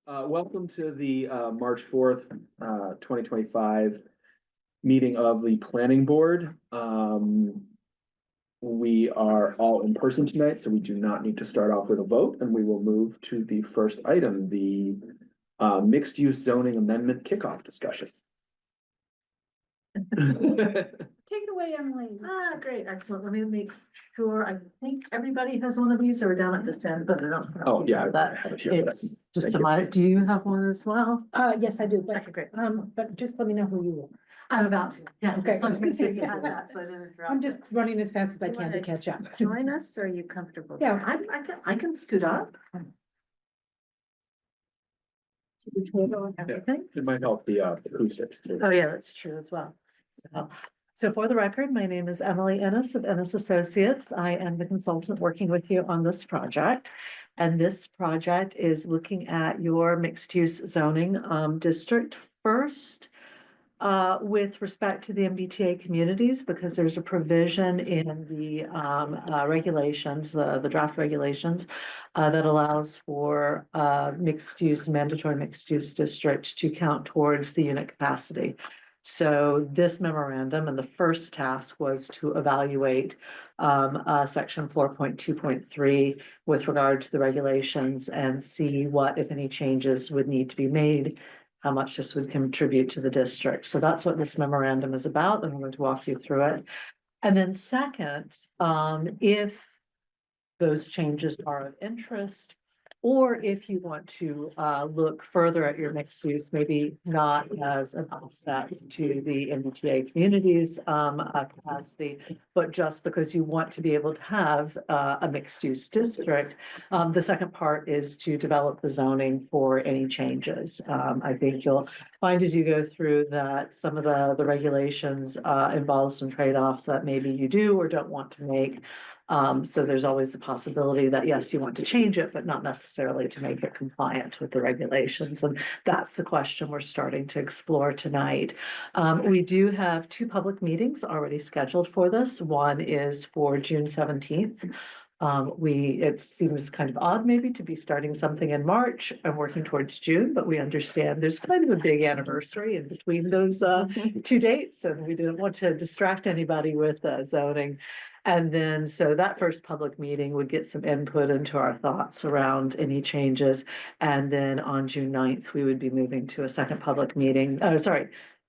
Welcome to the March 4th, 2025 meeting of the Planning Board. We are all in person tonight, so we do not need to start off with a vote, and we will move to the first item, the mixed-use zoning amendment kickoff discussion. Take it away, Emily. Great, excellent. Let me make sure. I think everybody has one of these, or down at this end, but I don't. Oh, yeah. But I have it here, but it's just thank a you. minor. Do you have one as well? Yes, I do, Okay, great. but just let me know who you are. I'm about to. Yes, I Okay. just wanted to make sure you had that, so I didn't interrupt. I'm just running as fast as I Do you can to wanna catch up. Join us, or are you comfortable? Yeah. I can scoot up. To the table and everything. It might help the acoustics too. Oh, yeah, that's true as well. So for the record, my name is Emily Ennis of Ennis Associates. I am the consultant working with you on this project. And this project is looking at your mixed-use zoning district first. With respect to the MBTA communities, because there's a provision in the regulations, the draft regulations, that allows for mandatory mixed-use districts to count towards the unit capacity. So this memorandum and the first task was to evaluate section 4.2.3 with regard to the regulations and see what, if any, changes would need to be made, how much this would contribute to the district. So that's what this memorandum is about, and I'm going to walk you through it. And then second, if those changes are of interest, or if you want to look further at your mixed use, maybe not as an offset to the MBTA communities capacity, but just because you want to be able to have a mixed use district. The second part is to develop the zoning for any changes. I think you'll find as you go through that some of the regulations involve some trade-offs that maybe you do or don't want to make. So there's always the possibility that, yes, you want to change it, but not necessarily to make it compliant with the regulations. And that's the question we're starting to explore tonight. We do have two public meetings already scheduled for this. One is for June 17th. It seems kind of odd maybe to be starting something in March and working towards June, but we understand there's kind of a big anniversary in between those two dates, and we didn't want to distract anybody with zoning. And then, so that first public meeting would get some input into our thoughts around any changes. And then on June 9th, we would be moving to a second public meeting.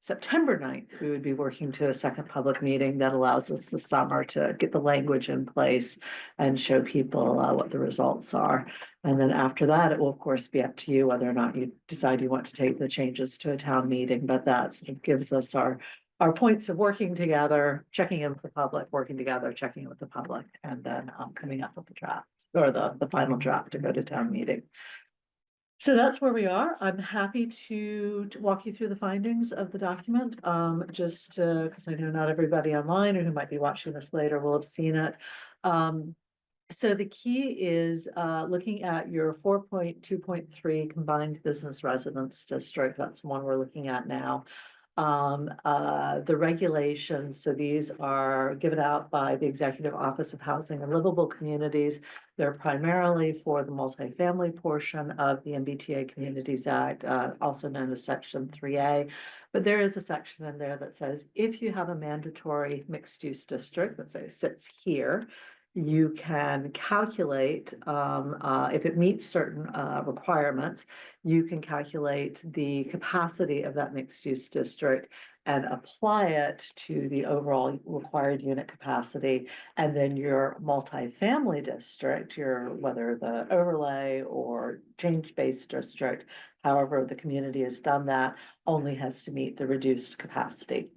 September 9th, we would be working to a second public meeting that allows us the summer to get the language in place and show people what the results are. And then after that, it will of course be up to you whether or not you decide you want to take the changes to a town meeting, but that sort of gives us our points of working together, checking in with the public, working together, checking in with the public, and then coming up with the draft or the final draft to go to town meeting. So that's where we are. I'm happy to walk you through the findings of the document, just because I know not everybody online or who might be watching this later will have seen it. So the key is looking at your 4.2.3 combined business residence district. That's the one we're looking at now. The regulations, so these are given out by the Executive Office of Housing and Livable Communities. They're primarily for the multifamily portion of the MBTA Communities Act, also known as Section 3A. But there is a section in there that says if you have a mandatory mixed-use district, let's say it sits here, you can calculate, if it meets certain requirements, you can calculate the capacity of that mixed-use district and apply it to the overall required unit capacity. And then your multifamily district, whether the overlay or change-based district, however the community has done that, only has to meet the reduced capacity.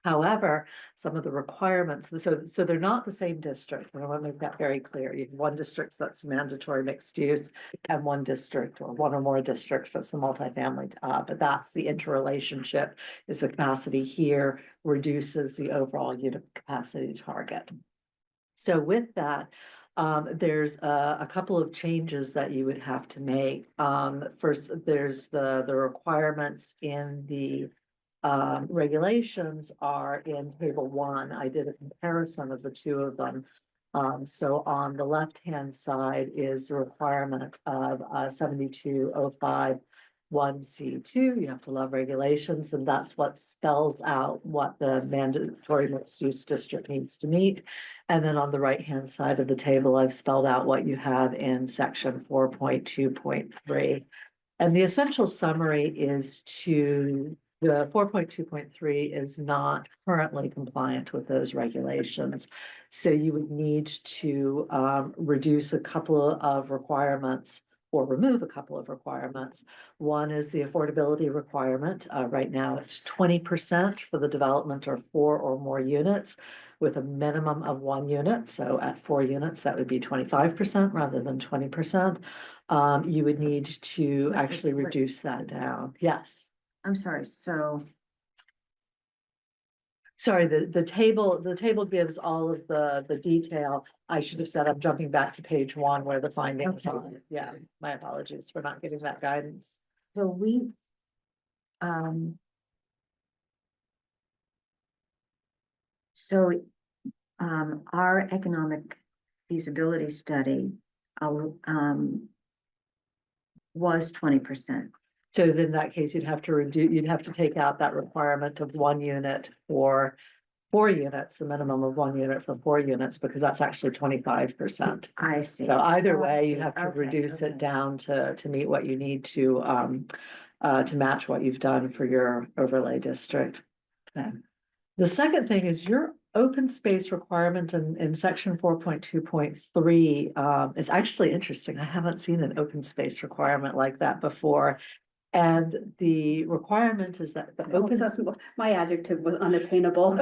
However, some of the requirements, so they're not the same district. I want to make that very clear. You have one district that's mandatory mixed use and one district or one or more districts that's the multifamily, but that's the interrelationship is the capacity here reduces the overall unit capacity target. So with that, there's a couple of changes that you would have to make. First, there's the requirements in the regulations are in table 1. I did a comparison of the two of them. So on the left-hand side is the requirement of 72051C2. You have to love regulations, and that's what spells out what the mandatory mixed-use district needs to meet. And then on the right-hand side of the table, I've spelled out what you have in section 4.2.3. And the essential summary is the 4.2.3 is not currently compliant with those regulations. So you would need to reduce a couple of requirements or remove a couple of requirements. One is the affordability requirement. Right now, it's 20% for the development of 4 or more units with a minimum of 1 unit. So at 4 units, that would be 25% rather than 20%. You would need to actually reduce that down. Yes. I'm sorry, so Sorry, the table gives all of the detail. I should have said I'm jumping back to page 1 where the findings Okay. are. Yeah, my apologies for not giving that guidance. so we, um. So, our economic feasibility study, was 20%. So then in that case, you'd have to take out that requirement of 1 unit for 4 units, the minimum of 1 unit for 4 units, because that's actually 25%. I see. So either Oh, I way, you see. have to Okay, reduce okay. it down to meet what you need to match what you've done for your overlay district. Okay. The second thing is your open space requirement in section 4.2.3 is actually interesting. I haven't seen an open space requirement like that before. And the requirement is that the open. My adjective was unattainable.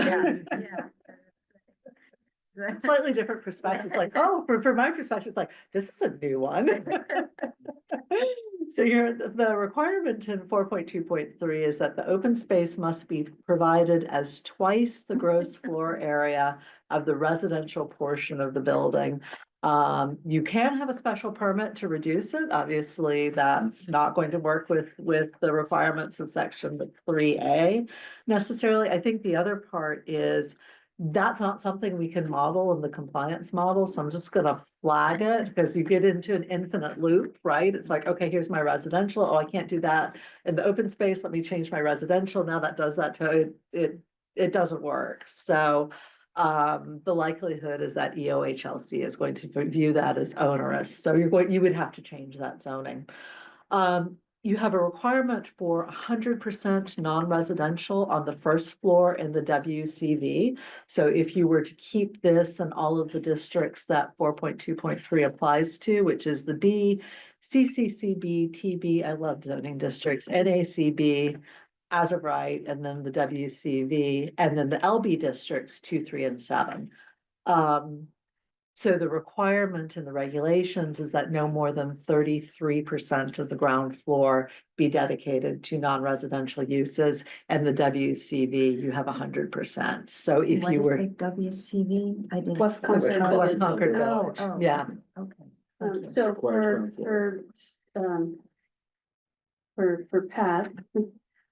Slightly different perspectives, like, oh, for my perspective, it's like, this is a new one. So the requirement in 4.2.3 is that the open space must be provided as twice the gross floor area of the residential portion of the building. You can have a special permit to reduce it. Obviously, that's not going to work with the requirements of section 3A necessarily. I think the other part is that's not something we can model in the compliance model, so I'm just gonna flag it, because you get into an infinite loop, right? It's like, okay, here's my residential, oh, I can't do that in the open space, let me change my residential, now that does that to it, it doesn't work, so the likelihood is that EOHLC is going to view that as onerous, so you would have to change that zoning. You have a requirement for 100% non-residential on the first floor in the WCV. So if you were to keep this and all of the districts that 4.2.3 applies to, which is the B, CCCB, TB, I love zoning districts, NACB, as of right, and then the WCV, and then the LB districts 2, 3, and 7. So the requirement in the regulations is that no more than 33% of the ground floor be dedicated to non-residential uses, and the WCV, you have 100%. So if What you is were. the WCV? I didn't. West Concord West Village. Concord Oh, Village, oh, yeah. Okay. Thank you. So Requires for, ground floor. for Pat,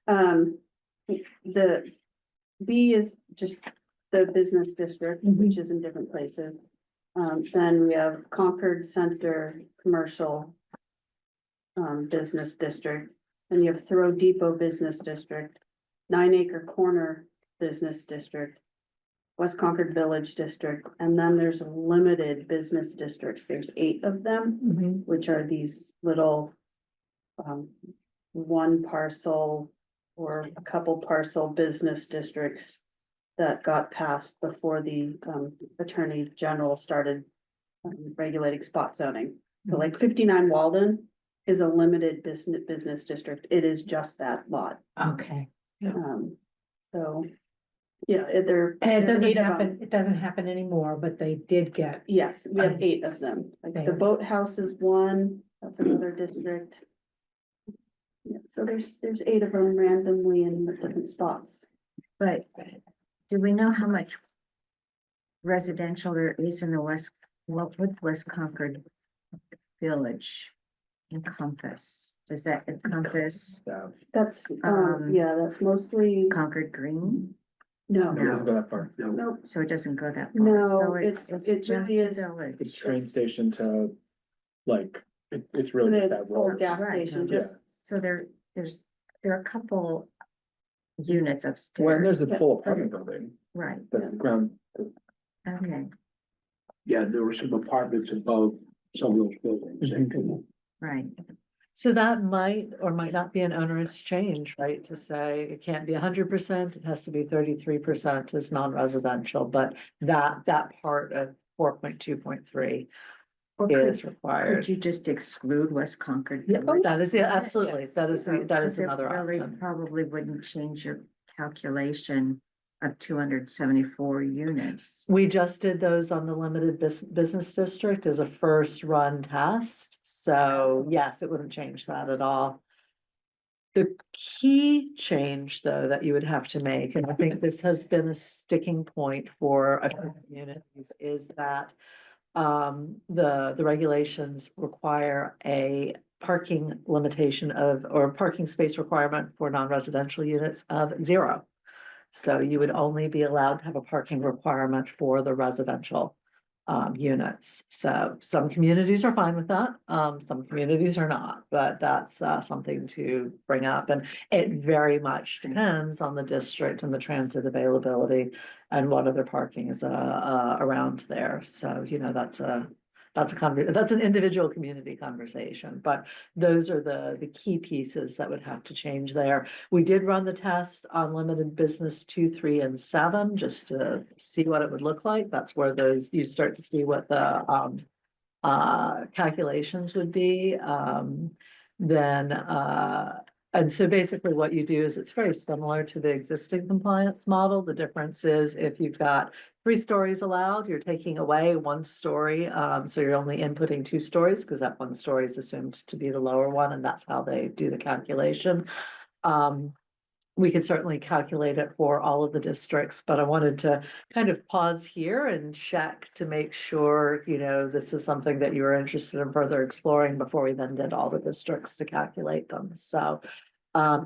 the B is just the business district, which is in different places. Then we have Concord Center Commercial Business District, then you have Thoreau Depot Business District, 9 Acre Corner Business District, West Concord Village District, and then there's limited business districts. There's 8 of them, Mhm. which are these little one parcel or a couple parcel business districts that got passed before the Attorney General started regulating spot zoning. So like 59 Walden is a limited business district. It is just that lot. Okay. So, yeah, they're. And it there's doesn't 8 of them. happen, it doesn't happen anymore, but they did get, Yes, we have 8 of them. Like the There. boathouse is one, that's another district. Yeah, so there's 8 of them randomly in the different spots. But do we know how much residential there is in the what would West Concord Village encompass? Does that encompass That's, Um, yeah, that's mostly, Concord Green? No, It doesn't go that far. no, So it doesn't go that far. no, So it just really the is. village. The train station to, like, it's really just that Or road. gas Right, station, yeah. just, So there are a couple units When there's upstairs, a full apartment building, right, that's the ground. okay, Yeah, there were some apartments above some of those buildings. Mhm. right. So that might or might not be an onerous change, right? To say it can't be 100%, it has to be 33% is non-residential, but that part of 4.2.3 Or is could required. you just exclude West Concord? Yeah, Village? that is, yeah, absolutely. That is, that is 'Cause it another really option. Probably wouldn't change your calculation of 274 units. We just did those on the limited business district as a first run test. So yes, it wouldn't change that at all. The key change, though, that you would have to make, and I think this has been a sticking point for a few communities, is that the regulations require a parking limitation of, or parking space requirement for non-residential units of 0. So you would only be allowed to have a parking requirement for the residential units. So some communities are fine with that, some communities are not, but that's something to bring up. And it very much depends on the district and the transit availability and what other parking is around there. So, you know, that's an individual community conversation, but those are the key pieces that would have to change there. We did run the test on limited business 2, 3, and 7, just to see what it would look like. That's where you start to see what the calculations would be. And so basically what you do is it's very similar to the existing compliance model. The difference is if you've got 3 stories allowed, you're taking away 1 story. So you're only inputting 2 stories because that 1 story is assumed to be the lower one, and that's how they do the calculation. We could certainly calculate it for all of the districts, but I wanted to kind of pause here and check to make sure, you know, this is something that you were interested in further exploring before we then did all the districts to calculate them. So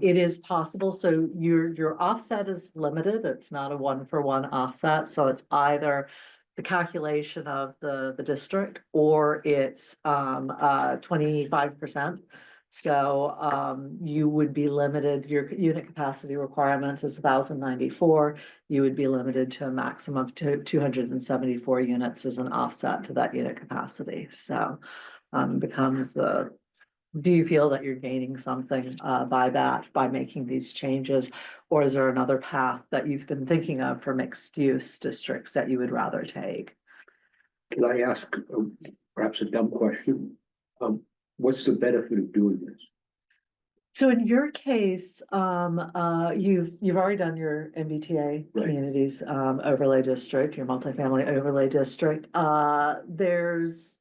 it is possible. So your offset is limited. It's not a 1-for-1 offset. So it's either the calculation of the district or it's 25%. So you would be limited, your unit capacity requirement is 1,094. You would be limited to a maximum of 274 units as an offset to that unit capacity. So becomes do you feel that you're gaining something by that, by making these changes? Or is there another path that you've been thinking of for mixed use districts that you would rather take? Can I ask perhaps a dumb question? What's the benefit of doing this? So in your case, you've already done your MBTA Right. communities overlay district, your multifamily overlay district. There's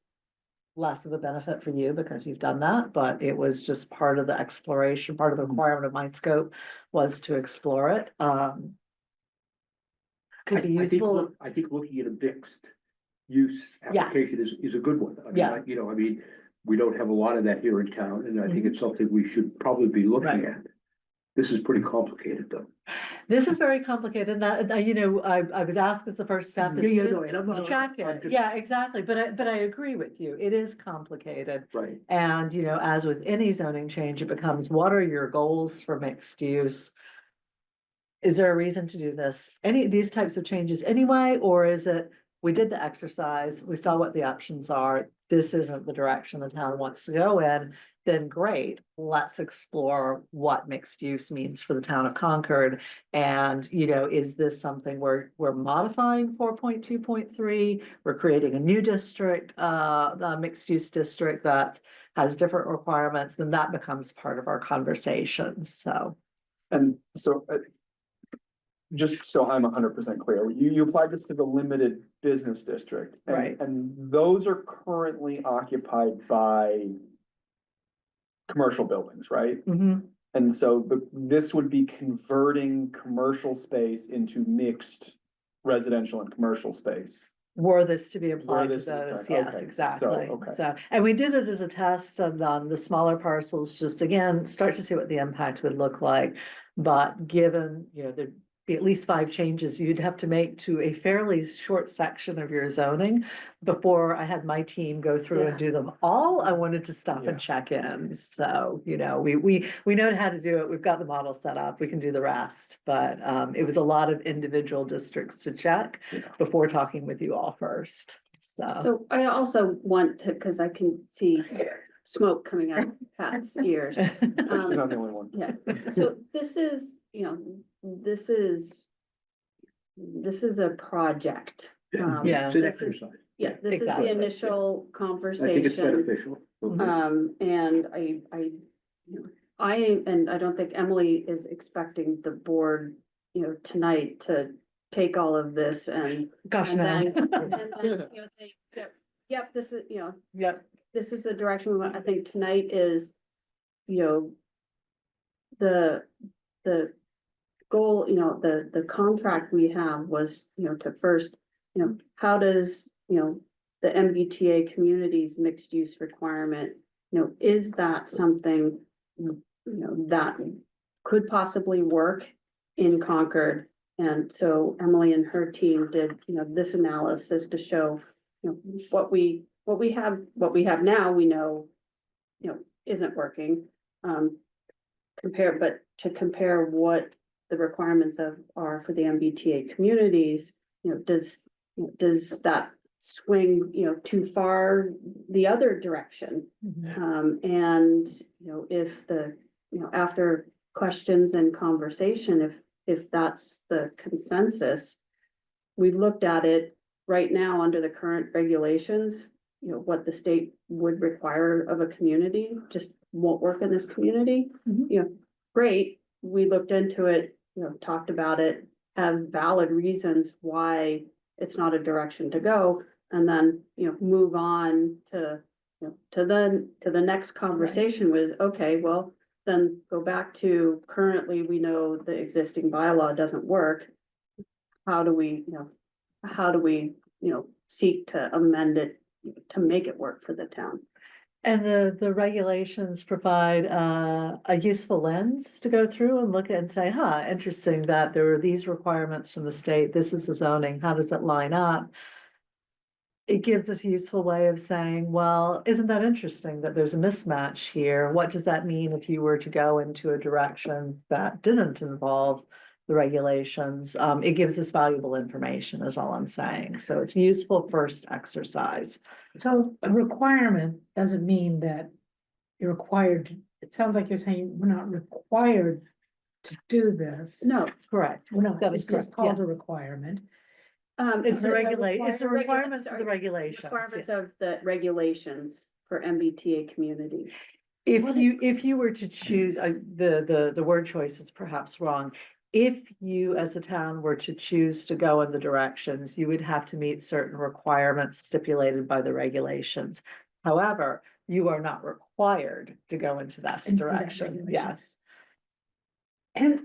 less of a benefit for you because you've done that, but it was just part of the exploration, part of the requirement of Mindscope was to explore it. Could be useful. I think looking at a mixed use Yes. application is a good one. I mean, Yeah. You know, I mean, we don't have a lot of that here in town, and I think it's something we should probably be looking Right. at. This is pretty complicated, though. This is very complicated. That, you know, I was asked as the first step. is Yeah, just no, and I'm not- check I'm it. just- Yeah, exactly. But I agree with you. It is complicated. Right. And, you know, as with any zoning change, it becomes, what are your goals for mixed use? Is there a reason to do this? Any of these types of changes anyway, or is it, we did the exercise, we saw what the options are, this isn't the direction the town wants to go in, then great, let's explore what mixed use means for the town of Concord. And, you know, is this something we're modifying 4.2.3? We're creating a new district, the mixed use district that has different requirements, then that becomes part of our conversation, so. And so, just so I'm 100% clear, you applied this to the limited business district. And- Right. And those are currently occupied by commercial buildings, right? Mhm. And so this would be converting commercial space into mixed residential and commercial space. Were this to be applied to this to be those, applied, yes, okay, so, exactly. okay. So, and we did it as a test on the smaller parcels, just again, start to see what the impact would look like. But given, you know, be at least 5 changes you'd have to make to a fairly short section of your zoning. Before I had my team go through and do them all, I wanted to stop Yeah. and check in. So, we know how to do it. We've got the model set up. We can do the rest. But it was a lot of individual districts to check Yeah. before talking with you all first. So, So I also want to, because I can see smoke coming out of Pat's ears. You're not the only one. Yeah, so this is, this is a project. Yeah. It's an this is- exercise. Yeah, this is the Exactly. initial I think it's conversation. beneficial. And I don't think Emily is expecting the board, tonight to take all of this and. gosh, And no. then, and then, say, yep, this is, Yep, this is the direction we want. I think tonight is, the goal, the contract we have was, to first, how does, the MBTA communities mixed use requirement, is that something, that could possibly work in Concord? And so Emily and her team did, this analysis to show, what we have now, we know, isn't working. To compare what the requirements are for the MBTA communities, does that swing, too far the other direction? And, if after questions and conversation, if that's the consensus, we've looked at it right now under the current regulations, what the state would require of a community just won't work in this community. Mhm. Great, we looked into it, talked about it, have valid reasons why it's not a direction to go, and then, move on to, to the next conversation was, okay, well, then go back to currently, we know the existing bylaw doesn't work. How do we, seek to amend it to make it work for the town? And the regulations provide a useful lens to go through and look at and say, interesting that there are these requirements from the state. This is the zoning. How does it line up? It gives us a useful way of saying, well, isn't that interesting that there's a mismatch here? What does that mean if you were to go into a direction that didn't involve the regulations? It gives us valuable information is all I'm saying. So it's a useful first exercise. So a requirement doesn't mean that you're required, it sounds like you're saying we're not required to do this. No, Correct. We're not, that is it's just correct, called yeah. a requirement. It's the Is that it's the required? requirements of the Sorry. regulations. yeah. requirements of the regulations for MBTA communities. If you were to choose, the word choice is perhaps wrong. If you, as a town, were to choose to go in the directions, you would have to meet certain requirements stipulated by the regulations. However, you are not required to go into that Into that direction, regulation. yes. And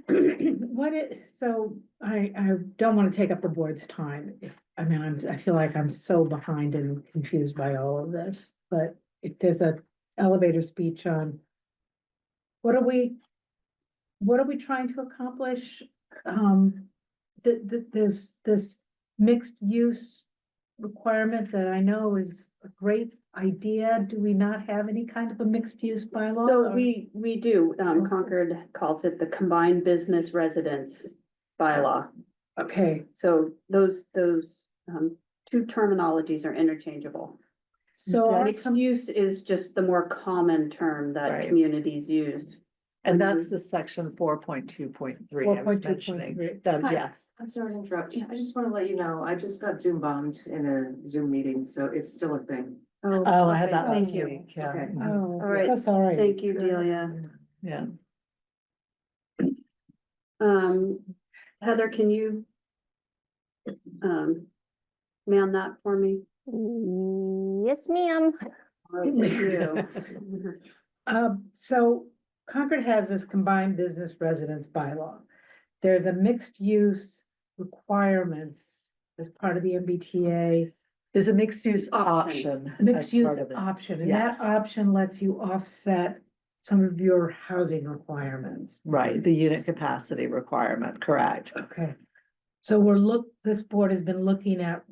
so I don't want to take up the board's time I feel like I'm so behind and confused by all of this, but if there's a elevator speech on what are we trying to accomplish? This mixed use requirement that I know is a great idea. Do we not have any kind of a mixed use bylaw? So or- we do, Concord calls it the combined business residence bylaw. Okay, So those two terminologies are interchangeable. so our Mixed use is just the more common term that Right. communities use. And that's the section 4.2.3 I was 4.2.3. mentioning. That, Hi. yes. I'm sorry to interrupt. I just want to let you know, I just got Zoom bombed in a Zoom meeting, so it's still a thing. Oh, I had okay, that thank last you. week, yeah. Okay. Mhm. Oh, All right. so sorry. Thank you, Delia. Yeah. Heather, can you man that for me? Yes, ma'am. All right, thank you. So Concord has this combined business residence bylaw. There's a mixed use requirements as part of the MBTA, There's a mixed use Option. option. mixed as use part of it. option, and that Yes. option lets you offset some of your housing requirements. Right, the unit capacity requirement, correct. Okay. So this board has been looking at,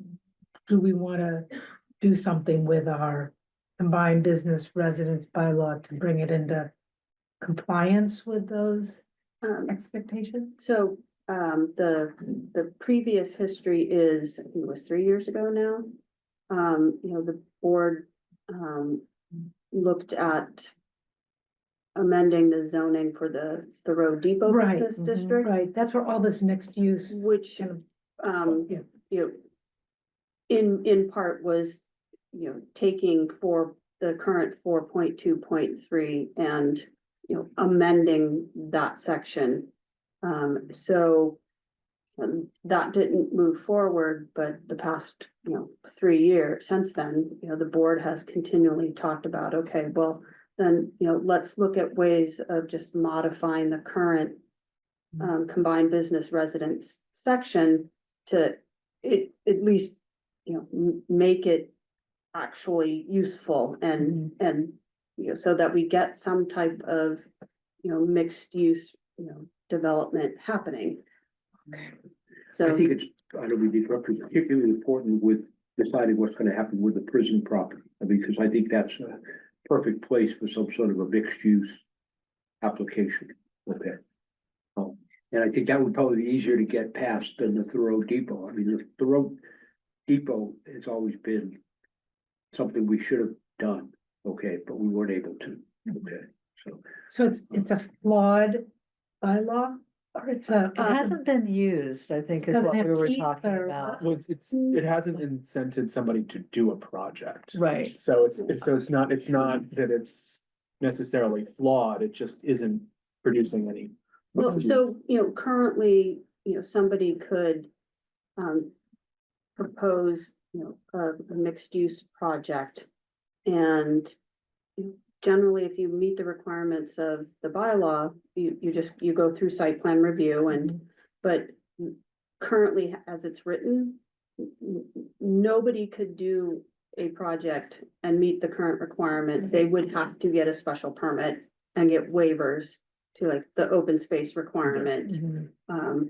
do we wanna do something with our combined business residence bylaw to bring it into compliance with those expectations? So, the previous history is, I think it was 3 years ago now. The board, looked at amending the zoning for the Thoreau Depot Right, Business mhm, District, Right, that's where all this mixed use which, kind of, yeah, yeah, in part was, taking for the current 4.2.3 and, amending that section. So that didn't move forward, but the past, 3 years since then, the board has continually talked about, okay, well, then, let's look at ways of just modifying the current combined business residence section to at least, make it actually useful and, so that we get some type of, mixed use, development happening. I So, think it's, I don't mean to interrupt you, particularly important with deciding what's gonna happen with the prison property. I mean, because I think that's a perfect place for some sort of a mixed use application. Okay. And I think that would probably be easier to get past than the Thoreau Depot. I mean, the Thoreau Depot has always been something we should have done, okay, but we weren't able to, okay, so. so it's a flawed bylaw, or it's a. It hasn't been used, I think, is Doesn't what we have were teeth talking or about. Well, it hasn't incented somebody to do a project. Right, So it's not that it's necessarily flawed, it just isn't producing any. well, so, currently, somebody could, propose, a mixed use project. And generally, if you meet the requirements of the bylaw, you go through site plan review and, but currently, as it's written, nobody could do a project and meet the current requirements. They would have to get a special permit and get waivers to like the open space requirement. mhm,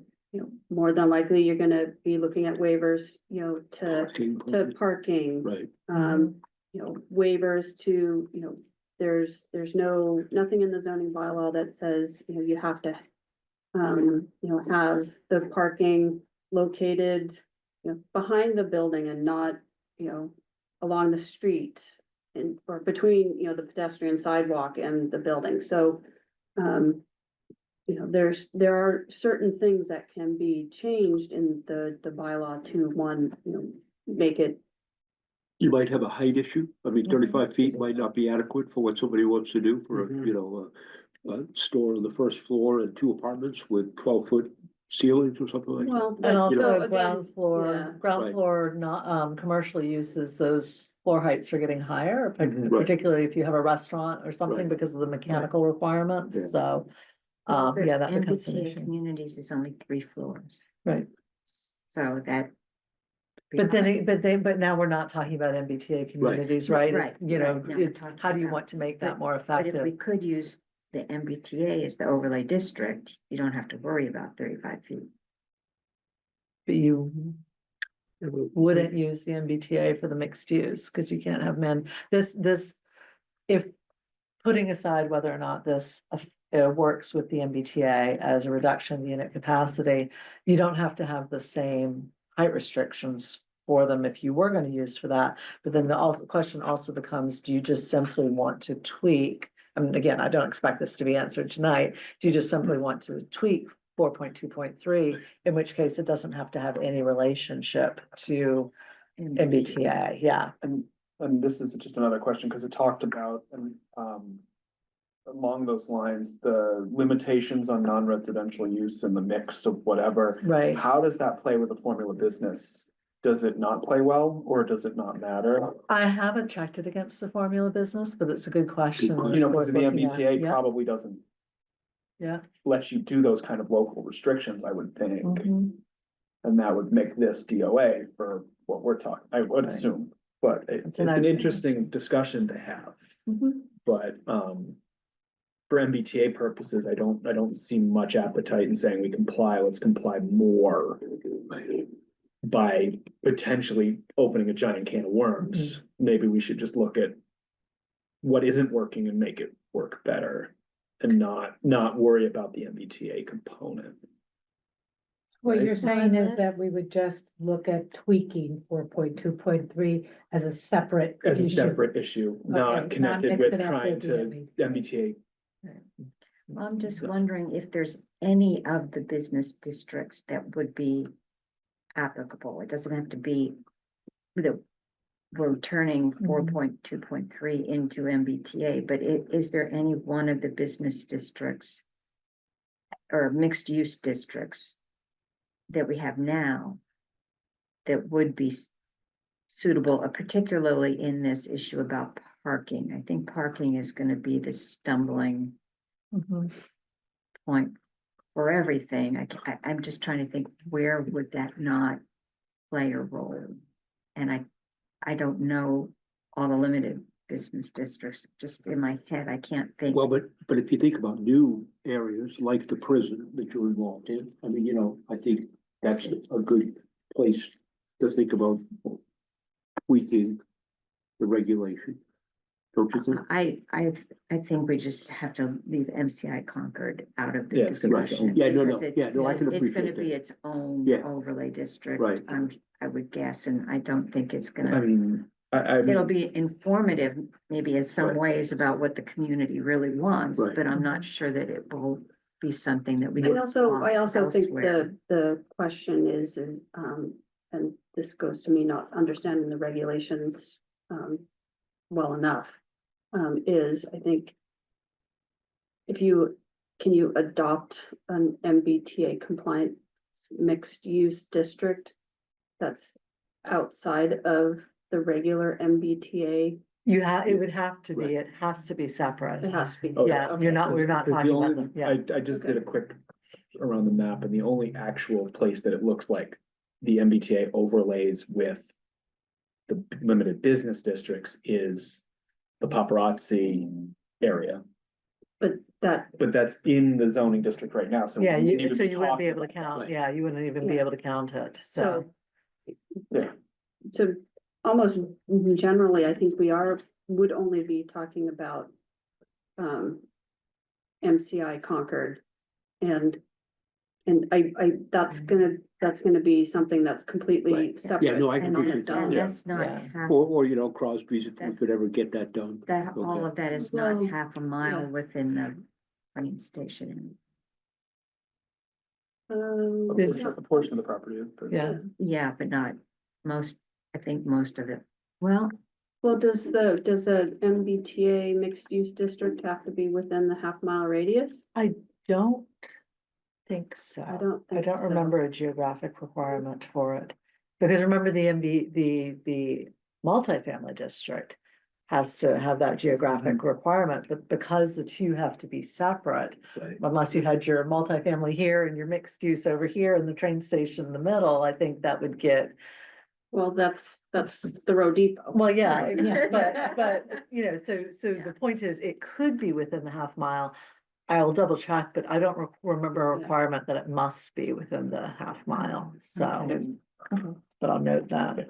More than likely, you're gonna be looking at waivers, to parking. Right. Waivers to, there's nothing in the zoning bylaw that says, you have to. Have the parking located, behind the building and not, along the street. And, or between, the pedestrian sidewalk and the building, so. There are certain things that can be changed in the bylaw to one, make it. You might have a height issue. I mean, 35 feet might not be adequate for what somebody wants to do for, a store on the first floor and 2 apartments with 12-foot ceilings or something like that. Well, and but so also again, ground yeah. floor, ground Right. floor, not, commercial uses, those floor heights are getting higher. Mhm. Right. Particularly if you have a restaurant or something Right. because of the mechanical requirements, Yeah. so. The Yeah, that becomes an MBTA issue, communities is only 3 floors, right? so that. But now we're not talking about MBTA communities, right? Right, It's, you know, right. No, we're it's, talking how do you about- want to make that but- more But if we effective? could use the MBTA as the overlay district, you don't have to worry about 35 feet. But you wouldn't use the MBTA for the mixed use, because you can't have this, if. Putting aside whether or not this works with the MBTA as a reduction in unit capacity, you don't have to have the same height restrictions for them if you were gonna use for that. But then the question also becomes, do you just simply want to tweak? I mean, again, I don't expect this to be answered tonight. Do you just simply want to tweak 4.2.3, in which case it doesn't have to have any relationship to MBTA? Yeah. And this is just another question, because it talked about, along those lines, the limitations on non-residential use and the mix of whatever. Right. How does that play with the formula business? Does it not play well, or does it not matter? I haven't checked it against the formula business, but it's a good question. question. You know, It's because the worth looking at. MBTA Yeah, probably doesn't yeah. let you do those kind of local restrictions, I would think. Mhm. And that would make this DOA for what we're talking, I would Right. assume, but it's an an idea. interesting discussion to have, Mhm. but, for MBTA purposes, I don't see much appetite in saying we comply, let's comply more. By potentially opening a giant can of worms, maybe we should just look at. What isn't working and make it work better and not worry about the MBTA component. What Right. you're saying is this- that we would just look at tweaking 4.2.3 as a separate. As a issue. separate issue, Okay, not not connected mix with it up trying with the to MBTA. I'm just wondering if there's any of the business districts that would be applicable. It doesn't have to be the, we're turning 4.2.3 into MBTA, but is there any one of the business districts or mixed use districts that we have now that would be suitable, particularly in this issue about parking? I think parking is going to be the stumbling point for everything. I'm just trying to think, where would that not play a role? And I don't know all the limited business districts, just in my head, I can't think. Well, but if you think about new areas like the prison that you're involved in, I mean, you know, I think that's a good place to think about tweaking the regulation. Don't you think? I think we just have to leave MCI Concord out of the Yeah, it's gonna be its discussion. own- Yeah, no, because no, it's- yeah, no, I can It's gonna appreciate be that. its own Yeah. overlay district. Right. I would guess, and I don't think it's I gonna, mean, it'll be informative, maybe in some Right. ways about what the community really wants, Right. but I'm not sure that it will be something that we. I can also think elsewhere. the question is, and this goes to me not understanding the regulations, well enough, is I think if can you adopt an MBTA compliant mixed use district that's outside of the regular MBTA? It would have to be, it has to be separate. It has to be. Okay. Yeah, we're not Because the talking about only- them, yeah. I just did a quick around the map, and the only actual place that it looks like the MBTA overlays with the limited business districts is the paparazzi area, But that, but that's in the zoning district right now, so. Yeah, we need to so you wouldn't be talking able to about that. count, yeah, you wouldn't even be Yeah. able to count it, so. Yeah. so almost generally, I think would only be talking about MCI Concord. And that's gonna be something that's completely Right. separate. Yeah, no, I can and on appreciate its that. own. Yeah. That's not Yeah. half, Or, you know, Crosby's, if we That's- could ever get that done. that, all Okay. of that is not Well, half a mile yeah. within the train station. There's- A portion of the property. but- Yeah, Yeah, but not most, I think most of it. Well, Well, does a MBTA mixed use district have to be within the half-mile radius? don't think so. I don't I think don't so. remember a geographic requirement for it. Because remember the the multifamily district has to have that geographic requirement, but because the two have to be separate, Right. unless you had your multifamily here and your mixed use over here and the train station in the middle, I think that would get. Well, that's the road depot. Well, yeah, Yeah. but, you know, so the point is, it could be within the half mile. I'll double check, but I don't remember a Yeah. requirement that it must be within the half mile, so. Okay. But I'll note that.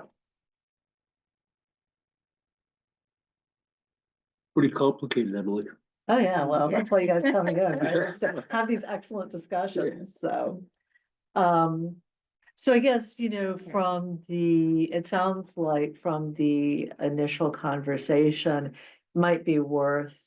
Pretty complicated, Emily. Oh, yeah, well, Yeah. that's why you guys come and go, right? Just to have these excellent discussions, so. So I guess, you know, it sounds like from the initial conversation, might be worth,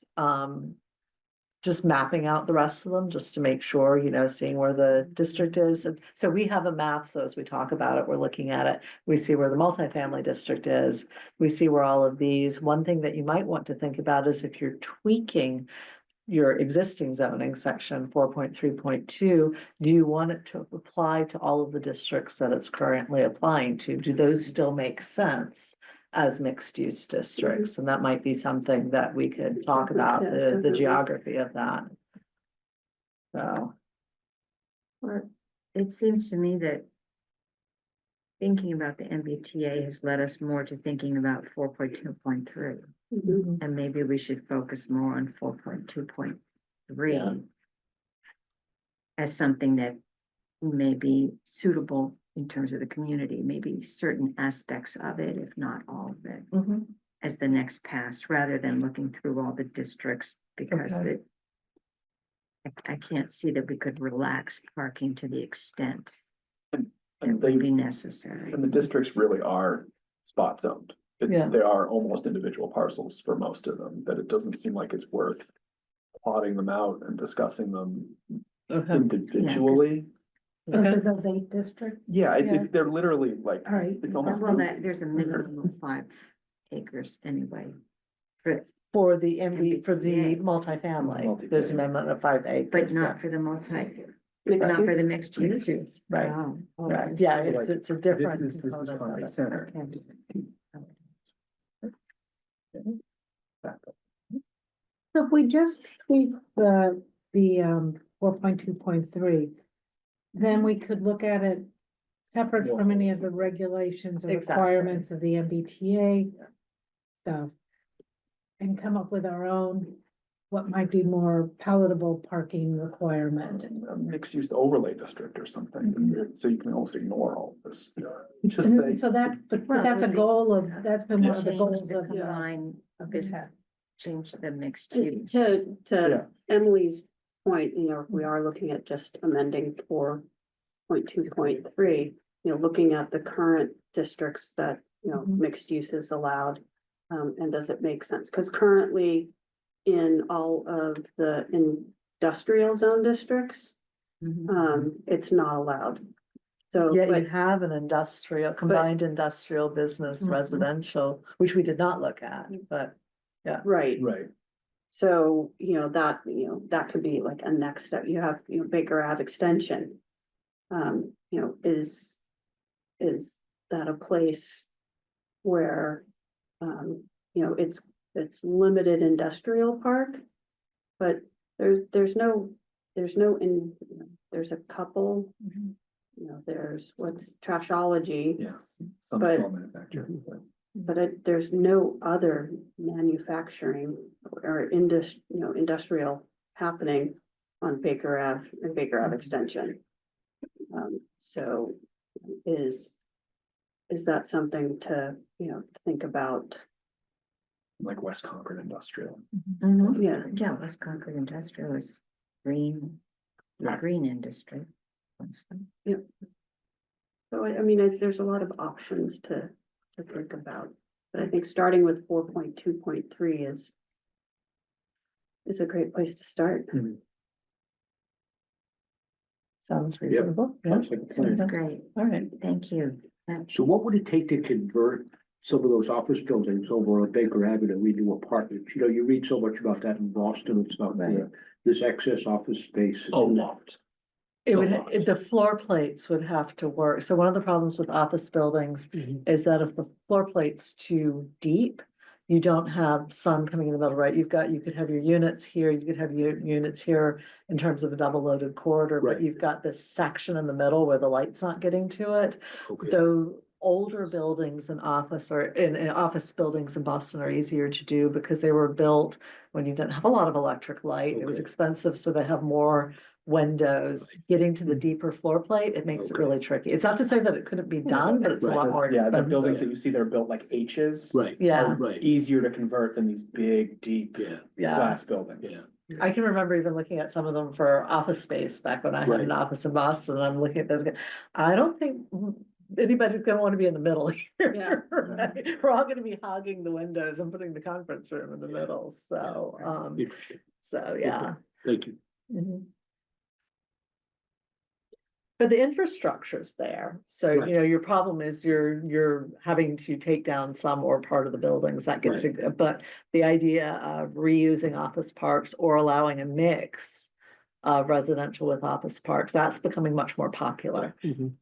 just mapping out the rest of them, just to make sure, you know, seeing where the district is. And so we have a map, so as we talk about it, we're looking at it. We see where the multifamily district is. We see where all of these, one thing that you might want to think about is if you're tweaking your existing zoning section 4.3.2, do you want it to apply to all of the districts that it's currently applying to? Do those still make sense as mixed use districts? And that might be something that we could talk about, Yeah, the definitely. geography of that. So, Well, it seems to me that thinking about the MBTA has led us more to thinking about 4.2.3. Mhm. And maybe we should focus more on 4.2.3. three Yeah. as something that may be suitable in terms of the community, maybe certain aspects of it, if not all of it, Mhm. as the next pass, rather than looking through all the districts, because Okay. I can't see that we could relax parking to the extent that And would be they, necessary. and the districts really are spot zoned. Yeah. They are almost individual parcels for most of them, that it doesn't seem like it's worth plotting them out and discussing them Okay. individually. Those Okay. are those 8 districts? Yeah, Yeah. they're literally like, All right. it's almost. Well, there's a minimum of 5 acres anyway. For the MB, for the MBTA. multifamily, there's an amendment of 5 acres. But not yeah. for the multi, Mixed not for use? the mixed Mixed use. use, right, Oh, right, okay. yeah, So like, it's a different. This is component of Conway it. Center. So if we just tweak the 4.2.3, then we could look at it separate from any of the regulations or Exactly. requirements of the MBTA stuff. And come up with our own, what might be more palatable parking requirement. A mixed use overlay district or something, so you can almost ignore all this. Just And say, so that, but Well, that's a would be- goal of, that's been one of the Change goals the of. combine, this. change the mixed To, use. Yeah. to Emily's point, you know, if we are looking at just amending 4.2.3, you know, looking at the current districts that, you know, Mhm. mixed use is allowed. And does it make sense? Because currently in all of the industrial zone districts, Mhm. it's not allowed. So, Yeah, you but, have an industrial, combined industrial business Mhm. residential, which we did not look at, but right, right, so, you know, that could be like a next step. You have, you know, Baker Ave extension. You know, is that a place where, you know, it's limited industrial park? But there's no, there's a couple, you know, there's what's Trashology, yeah, some But- small manufacturing, but. but there's no other manufacturing or industrial happening on Baker Ave and Baker Ave Extension. So is that something to, you know, think about? Like West Concord Industrial. Mhm. Yeah. Yeah, West Concord Industrial is green, the green industry. mostly. So I mean, there's a lot of options to think about, but I think starting with 4.2.3 is a great place to start. sounds reasonable. Yeah, Sounds like a plan. Sounds great. all right. Thank you. So what would it take to convert some of those office buildings over on Baker Avenue into apartments? You know, you read so much about that in Boston and stuff, where this excess office space. A lot. It would, A lot. the floor plates would have to work. So one of the problems with office buildings is that if the floor plate's too deep, you don't have sun coming in the middle, right? You could have your units here, you could have your units here in terms of a double loaded corridor, but Right. you've got this section in the middle where the light's not getting to it. Okay. Though older buildings in office or in office buildings in Boston are easier to do because they were built when you didn't have a lot of electric light. It was Okay. expensive, so they have more windows. Getting to the deeper floor plate, it makes it Okay. really tricky. It's not to say that it couldn't be done, but it's a lot more Yeah, the buildings that expensive. you see that are built like H's. Right. Yeah. Right, Easier to convert than these big, deep yeah, Yeah, glass buildings. yeah. I can remember even looking at some of them for office space back when I had an Right. office in Boston. And I'm looking at those. I don't think anybody's gonna want to be in the middle Yeah. here. Right? We're all gonna be hogging the windows and putting the conference room in the middle. So, Interesting. so yeah. Thank you. Mhm. But the infrastructure's there, so Right. you know, your problem is you're having to take down some or part of the buildings, that gets, but the idea of reusing office parks or allowing a mix of residential with office parks, that's becoming much more popular,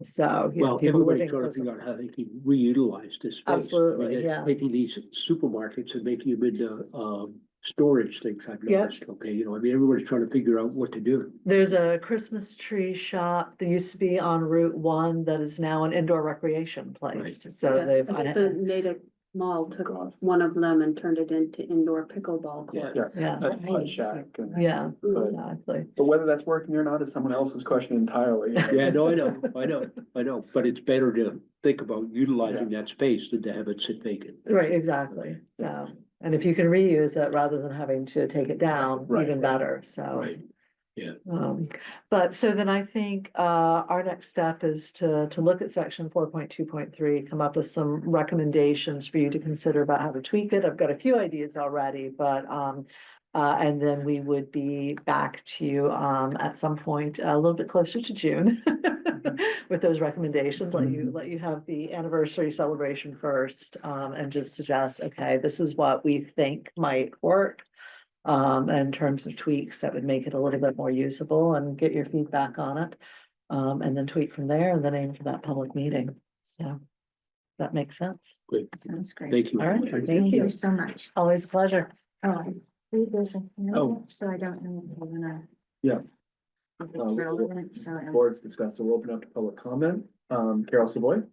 so. you know, Well, people everybody's living trying to closer- figure out how they can reutilize this space. I mean, Absolutely, they're yeah. Taking these supermarkets and making them into, storage things I've Yep. noticed, okay, you know, I mean, everybody's trying to figure out what to do. There's a Christmas tree shop that used to be on Route 1 that is now an indoor recreation place, so Yeah, they've. I think the Natick Mall took one of them and turned it into indoor pickleball court. Yeah, Yeah, a putt shack. yeah, But- exactly. But whether that's working or not is someone else's question entirely. Yeah, no, I know, but it's better to think about utilizing that space than to have it sit vacant. Right, exactly. So, and if you can reuse it rather than having to take it down, Right. even better, so. Right. But so then I think our next step is to look at section 4.2.3, come up with some recommendations for you to consider about how to tweak it. I've got a few ideas already, but and then we would be back to you at some point a little bit closer to June with those recommendations. Let you have the anniversary celebration first, and just suggest, okay, this is what we think might work. In terms of tweaks that would make it a little bit more usable, and get your feedback on it. And then tweak from there, and then aim for that public meeting. So that makes sense. Great, Sounds great. thank you. All right, Thank thank you you. so much. Always a pleasure. Oh, I see there's a Oh. note, so I don't know if we're gonna. Yeah. If it's relevant, so I- Board's discussed, so we'll open up to public comment. Carol Savoy.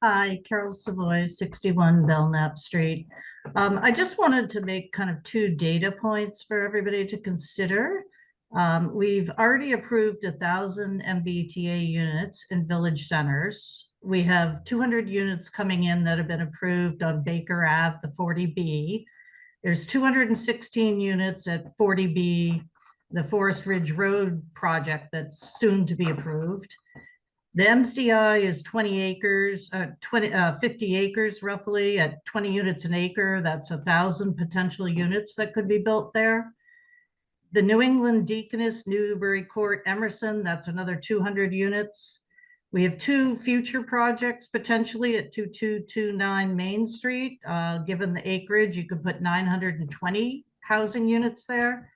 Hi, Carol Savoy, 61 Belknap Street. I just wanted to make kind of two data points for everybody to consider. We've already approved 1,000 MBTA units in village centers. We have 200 units coming in that have been approved on Baker Ave, the 40B. There's 216 units at 40B, the Forest Ridge Road project that's soon to be approved. The MCI is 20 acres, 50 acres roughly at 20 units an acre. That's 1,000 potential units that could be built there. The New England Deaconess, Newbury Court, Emerson, that's another 200 units. We have two future projects potentially at 2229 Main Street. Given the acreage, you could put 920 housing units there.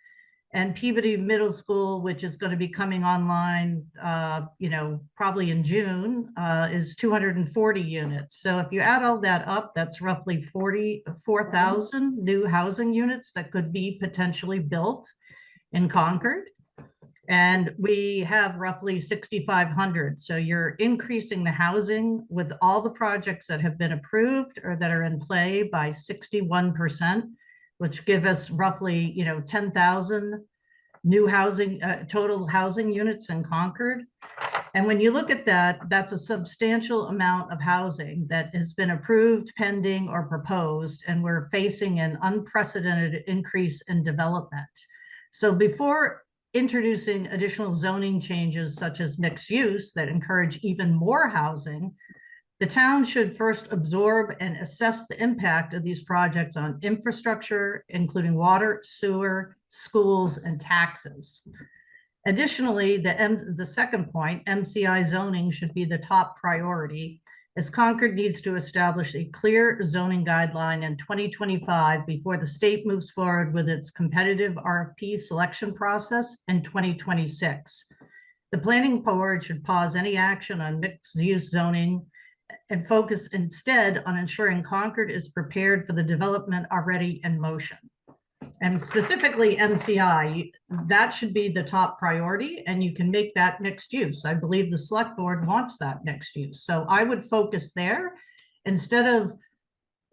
And Peabody Middle School, which is going to be coming online, probably in June, is 240 units. So if you add all that up, that's roughly 44,000 new housing units that could be potentially built in Concord. And we have roughly 6,500. So you're increasing the housing with all the projects that have been approved or that are in play by 61%. Which give us roughly, 10,000 new housing, total housing units in Concord. And when you look at that, that's a substantial amount of housing that has been approved, pending, or proposed, and we're facing an unprecedented increase in development. So before introducing additional zoning changes such as mixed use that encourage even more housing, the town should first absorb and assess the impact of these projects on infrastructure, including water, sewer, schools, and taxes. Additionally, the second point, MCI zoning should be the top priority, as Concord needs to establish a clear zoning guideline in 2025 before the state moves forward with its competitive RFP selection process in 2026. The planning board should pause any action on mixed-use zoning and focus instead on ensuring Concord is prepared for the development already in motion. And specifically MCI, that should be the top priority, and you can make that mixed use. I believe the select board wants that mixed use. So I would focus there instead of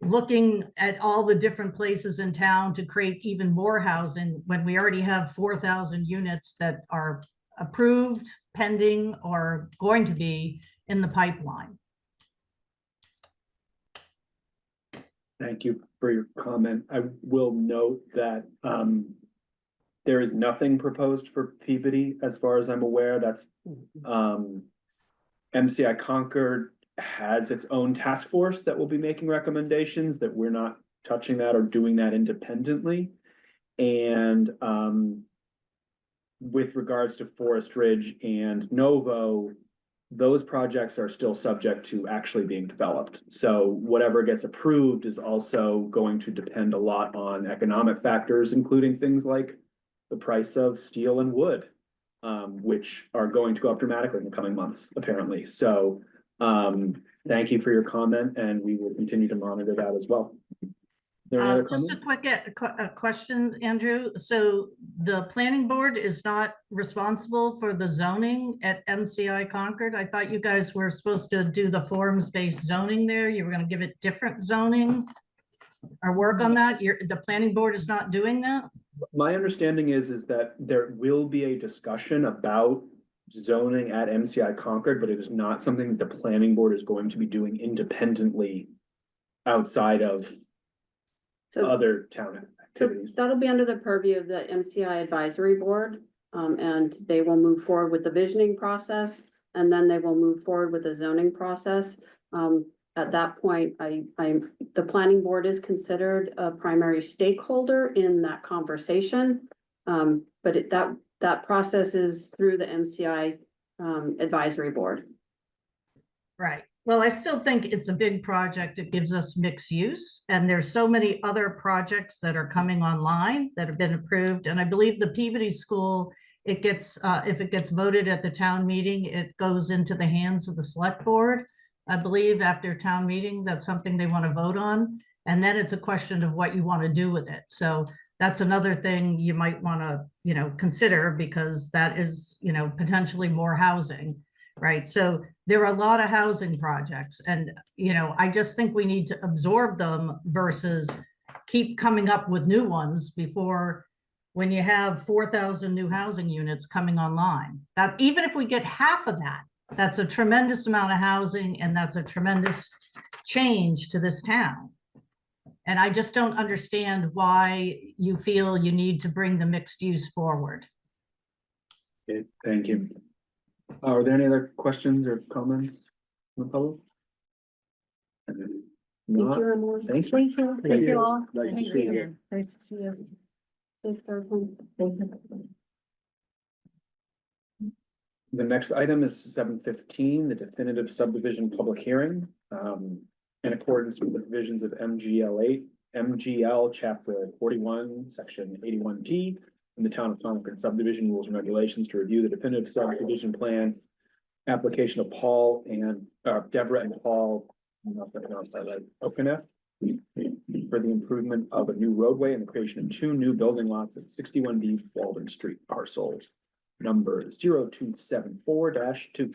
looking at all the different places in town to create even more housing when we already have 4,000 units that are approved, pending, or going to be in the pipeline. Thank you for your comment. I will note that there is nothing proposed for Peabody as far as I'm aware. That's MCI Concord has its own task force that will be making recommendations, that we're not touching that or doing that independently. And with regards to Forest Ridge and Novo, those projects are still subject to actually being developed. So whatever gets approved is also going to depend a lot on economic factors, including things like the price of steel and wood, which are going to go up dramatically in the coming months, apparently. So thank you for your comment, and we will continue to monitor that as well. there any other Just a comments? quick question, Andrew. So the planning board is not responsible for the zoning at MCI Concord? I thought you guys were supposed to do the forms-based zoning there. You were gonna give it different zoning or work on that. The planning board is not doing that? My understanding is that there will be a discussion about zoning at MCI Concord, but it is not something the planning board is going to be doing independently outside of So, other town so activities. that'll be under the purview of the MCI Advisory Board. And they will move forward with the visioning process, and then they will move forward with the zoning process. At that point, the planning board is considered a primary stakeholder in that conversation. But that process is through the MCI Advisory Board. Right. Well, I still think it's a big project. It gives us mixed use. And there's so many other projects that are coming online that have been approved. And I believe the Peabody School, it gets, if it gets voted at the town meeting, it goes into the hands of the select board. I believe after town meeting, that's something they want to vote on. And then it's a question of what you want to do with it. So that's another thing you might want to, consider, because that is, potentially more housing. Right. So there are a lot of housing projects, and, I just think we need to absorb them versus keep coming up with new ones before, when you have 4,000 new housing units coming online. That even if we get half of that, that's a tremendous amount of housing, and that's a tremendous change to this town. And I just don't understand why you feel you need to bring the mixed use forward. Okay, thank you. Are there any other questions or comments from the public? Thank Not, you, Emily. thank you. Thank you. Thank you all. Nice to Thank see you. you. Nice to see you. Safe drive home. The next item is 7:15, the definitive subdivision public hearing. In accordance with the provisions of MGL chapter 41, section 81T, in the town of Concord subdivision rules and regulations, to review the definitive subdivision plan application of Paul and Deborah and Paul Okeneff for the improvement of a new roadway and the creation of 2 new building lots at 61B Walden Street, parcel number 0274-2.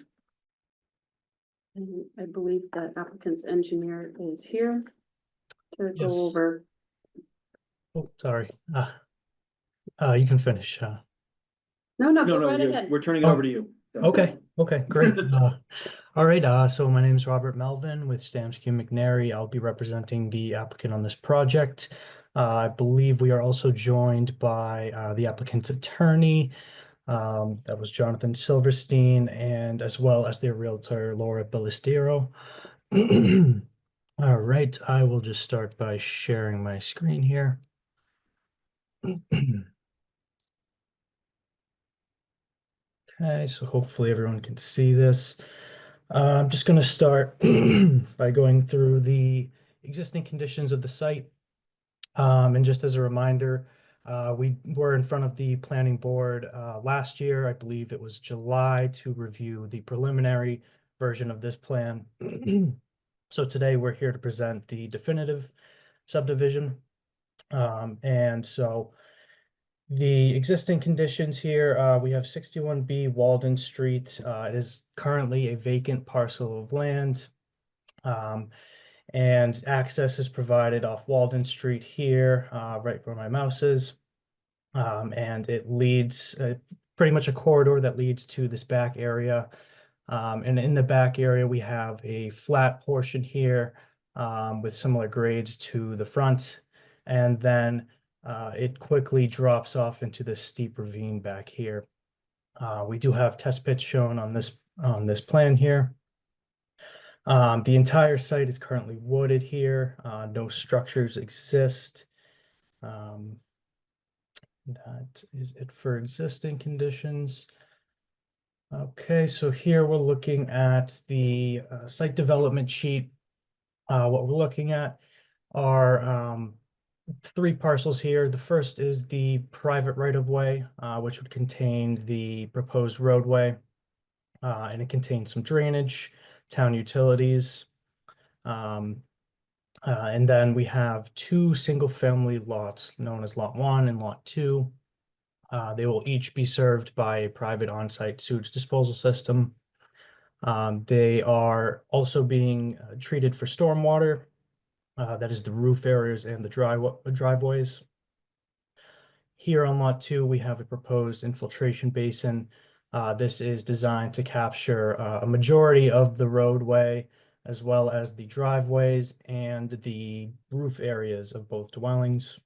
And I believe the applicant's engineer is here to Yes. go over. Oh, sorry. You can finish. No, No, go right no, ahead. we're turning it Oh, over to you. So- Okay, great. All right, so my name is Robert Melvin with Stamsky McNary. I'll be representing the applicant on this project. I believe we are also joined by the applicant's attorney, that was Jonathan Silverstein, and as well as their realtor, Laura Ballestero. All right, I will just start by sharing my screen here. Okay, so hopefully everyone can see this. I'm just going to start by going through the existing conditions of the site. And just as a reminder, we were in front of the planning board last year, I believe it was July, to review the preliminary version of this plan. So today we're here to present the definitive subdivision. And so the existing conditions here, we have 61B Walden Street. It is currently a vacant parcel of land. And access is provided off Walden Street here, right where my mouse is. And it leads pretty much a corridor that leads to this back area. And in the back area, we have a flat portion here with similar grades to the front. And then it quickly drops off into this steep ravine back here. We do have test pits shown on this plan here. The entire site is currently wooded here. No structures exist. That is it for existing conditions. Okay, so here we're looking at the site development sheet. What we're looking at are 3 parcels here. The first is the private right-of-way, which would contain the proposed roadway, and it contains some drainage, town utilities. And then we have two single-family lots known as Lot 1 and Lot 2. They will each be served by a private on-site sewage disposal system. They are also being treated for stormwater. That is the roof areas and the driveways. Here on Lot 2, we have a proposed infiltration basin. This is designed to capture a majority of the roadway, as well as the driveways and the roof areas of both dwellings.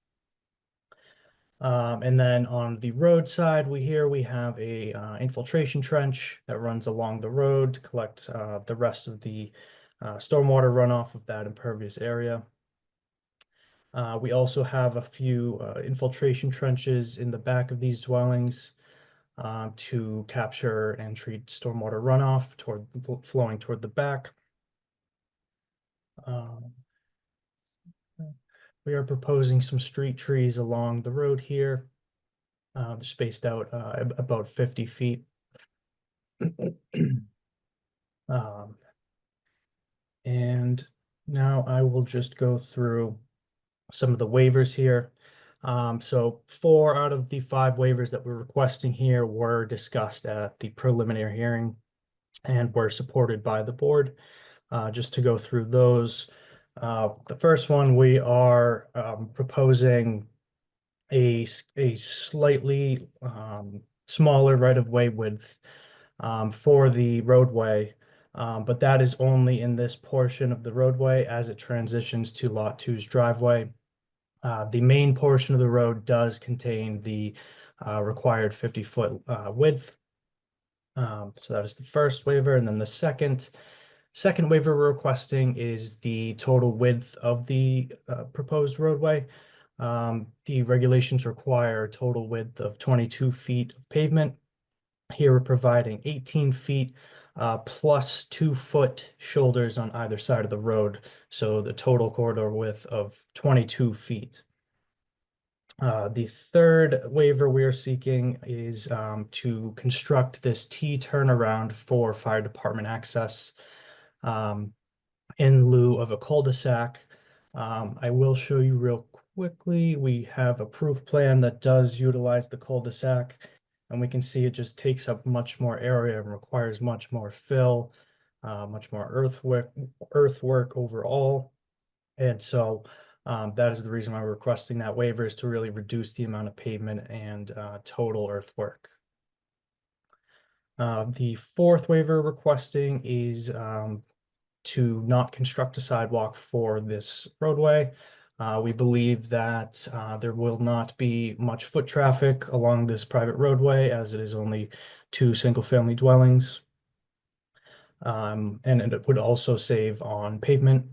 And then on the road side, we have a infiltration trench that runs along the road to collect the rest of the stormwater runoff of that impervious area. We also have a few infiltration trenches in the back of these dwellings to capture and treat stormwater runoff flowing toward the back. We are proposing some street trees along the road here. They're spaced out about 50 feet. And now I will just go through some of the waivers here. So 4 out of the 5 waivers that we're requesting here were discussed at the preliminary hearing and were supported by the board. Just to go through those, the first one, we are proposing a slightly smaller right-of-way width for the roadway, but that is only in this portion of the roadway as it transitions to Lot 2's driveway. The main portion of the road does contain the required 50-foot width. So that is the first waiver, and then the second waiver we're requesting is the total width of the proposed roadway. The regulations require a total width of 22 feet of pavement. Here we're providing 18 feet plus 2-foot shoulders on either side of the road. So the total corridor width of 22 feet. The third waiver we are seeking is to construct this T turnaround for fire department access in lieu of a cul-de-sac. I will show you real quickly. We have a proof plan that does utilize the cul-de-sac, and we can see it just takes up much more area and requires much more fill, much more earthwork overall. And so that is the reason why we're requesting that waiver, is to really reduce the amount of pavement and total earthwork. The fourth waiver requesting is to not construct a sidewalk for this roadway. We believe that there will not be much foot traffic along this private roadway, as it is only 2 single-family dwellings. And it would also save on pavement.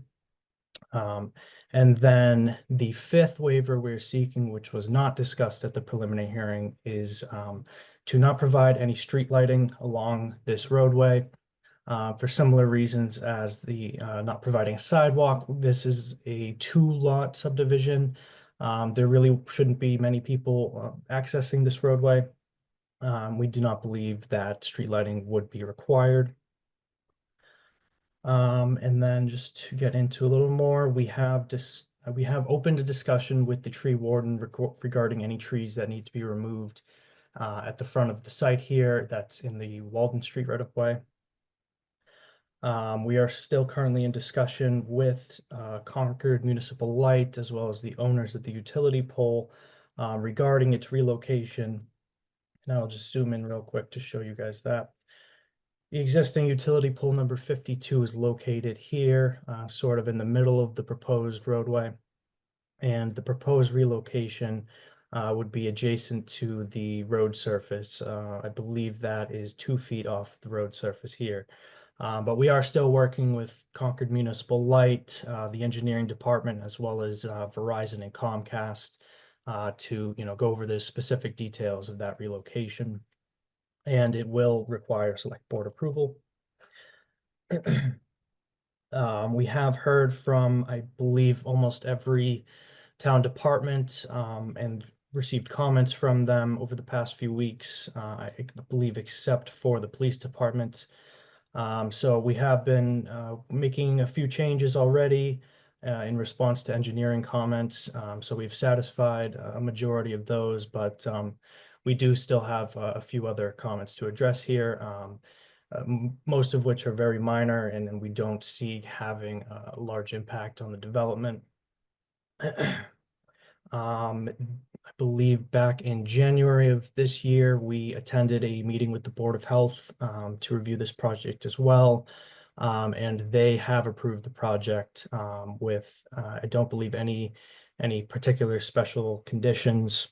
And then the fifth waiver we're seeking, which was not discussed at the preliminary hearing, is to not provide any street lighting along this roadway. For similar reasons as the not providing a sidewalk. This is a 2-lot subdivision. There really shouldn't be many people accessing this roadway. We do not believe that street lighting would be required. And then just to get into a little more, we have opened a discussion with the tree warden regarding any trees that need to be removed at the front of the site here. That's in the Walden Street right-of-way. We are still currently in discussion with Concord Municipal Light, as well as the owners of the utility pole regarding its relocation. And I'll just zoom in real quick to show you guys that. The existing utility pole number 52 is located here, sort of in the middle of the proposed roadway. And the proposed relocation would be adjacent to the road surface. I believe that is 2 feet off the road surface here. But we are still working with Concord Municipal Light, the engineering department, as well as Verizon and Comcast to go over the specific details of that relocation. And it will require select board approval. We have heard from, I believe, almost every town department and received comments from them over the past few weeks, I believe, except for the police department. So we have been making a few changes already. in response to engineering comments. So we've satisfied a majority of those, but we do still have a few other comments to address here, most of which are very minor, and we don't see having a large impact on the development. I believe back in January of this year, we attended a meeting with the Board of Health to review this project as well. And they have approved the project with, I don't believe any particular special conditions.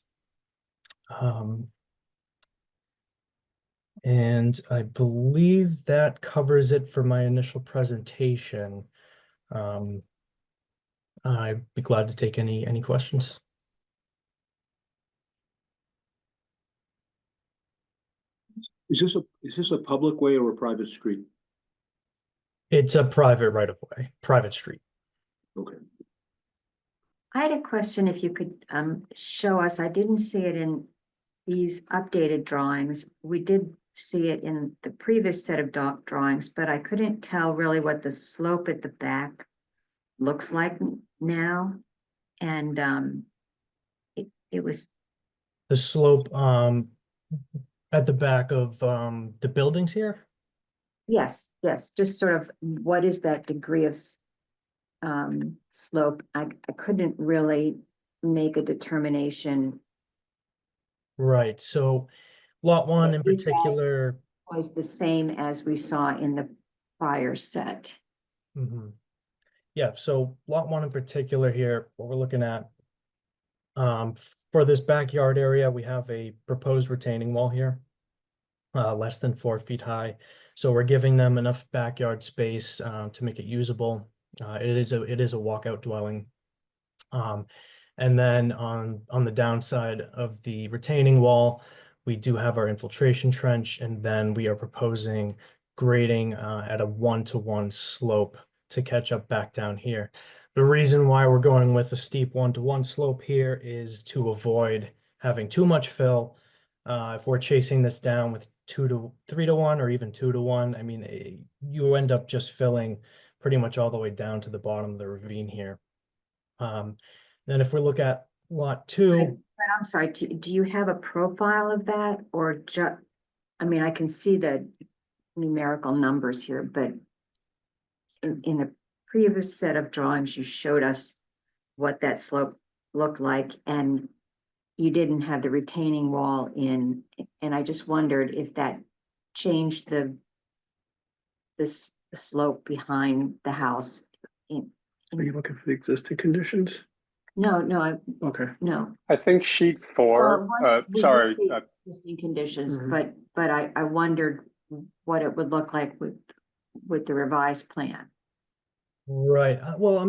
And I believe that covers it for my initial presentation. I'd be glad to take any questions. Is this a public way or a private street? It's a private right-of-way, private street. Okay. I had a question, if you could show us, I didn't see it in these updated drawings. We did see it in the previous set of drawings, but I couldn't tell really what the slope at the back looks like now. And it was, The slope at the back of the buildings here? yes, just sort of, what is that degree of slope? I couldn't really make a determination. Right, so lot one in If that particular. was the same as we saw in the prior set. Mhm. Yeah, so lot one in particular here, what we're looking at. For this backyard area, we have a proposed retaining wall here. Less than 4 feet high. So we're giving them enough backyard space to make it usable. It is a walkout dwelling. And then on the downside of the retaining wall, we do have our infiltration trench, and then we are proposing grading at a 1-to-1 slope to catch up back down here. The reason why we're going with a steep 1-to-1 slope here is to avoid having too much fill. If we're chasing this down with 3-to-1 or even 2-to-1, I mean, you end up just filling pretty much all the way down to the bottom of the ravine here. Then if we look at lot two. But I'm sorry, do you have a profile of that, or just, I mean, I can see the numerical numbers here, but in the previous set of drawings, you showed us what that slope looked like, and you didn't have the retaining wall in, and I just wondered if that changed the slope behind the house. Are you looking for the existing conditions? No, Okay. no. I think sheet Well, it 4, was- we did sorry, see Existing conditions, Mhm. but I wondered what it would look like with the revised plan. Right, well,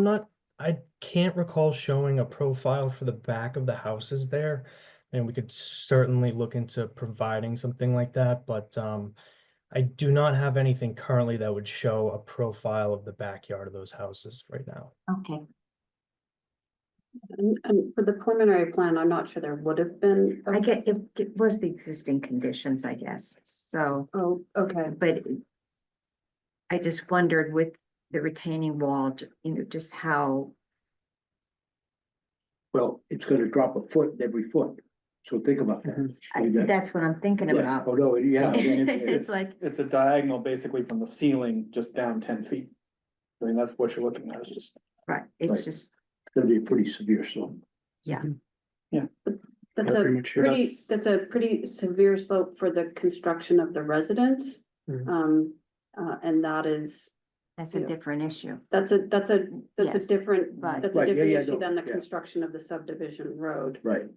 I can't recall showing a profile for the back of the houses there. And we could certainly look into providing something like that, but I do not have anything currently that would show a profile of the backyard of those houses right now. Okay. And for the preliminary plan, I'm not sure there would have been. I get, it was the existing conditions, I guess, so, Oh, okay. but I just wondered with the retaining wall, just how, Well, it's gonna drop a foot every foot. So think about that. that's what I'm thinking Yeah, about. oh, no, yeah. It's like, It's a diagonal basically from the ceiling just down 10 feet. I mean, that's what you're looking at, it's just. right, it's Right. just, It's gonna be a pretty severe slope. That's Yeah, a pretty much, that's a pretty severe slope for the construction of the residence. Mhm. And that is, that's a different issue. that's a Yes, different, right. that's a Right, yeah, different yeah, issue no, than the yeah. construction of the subdivision road. Right.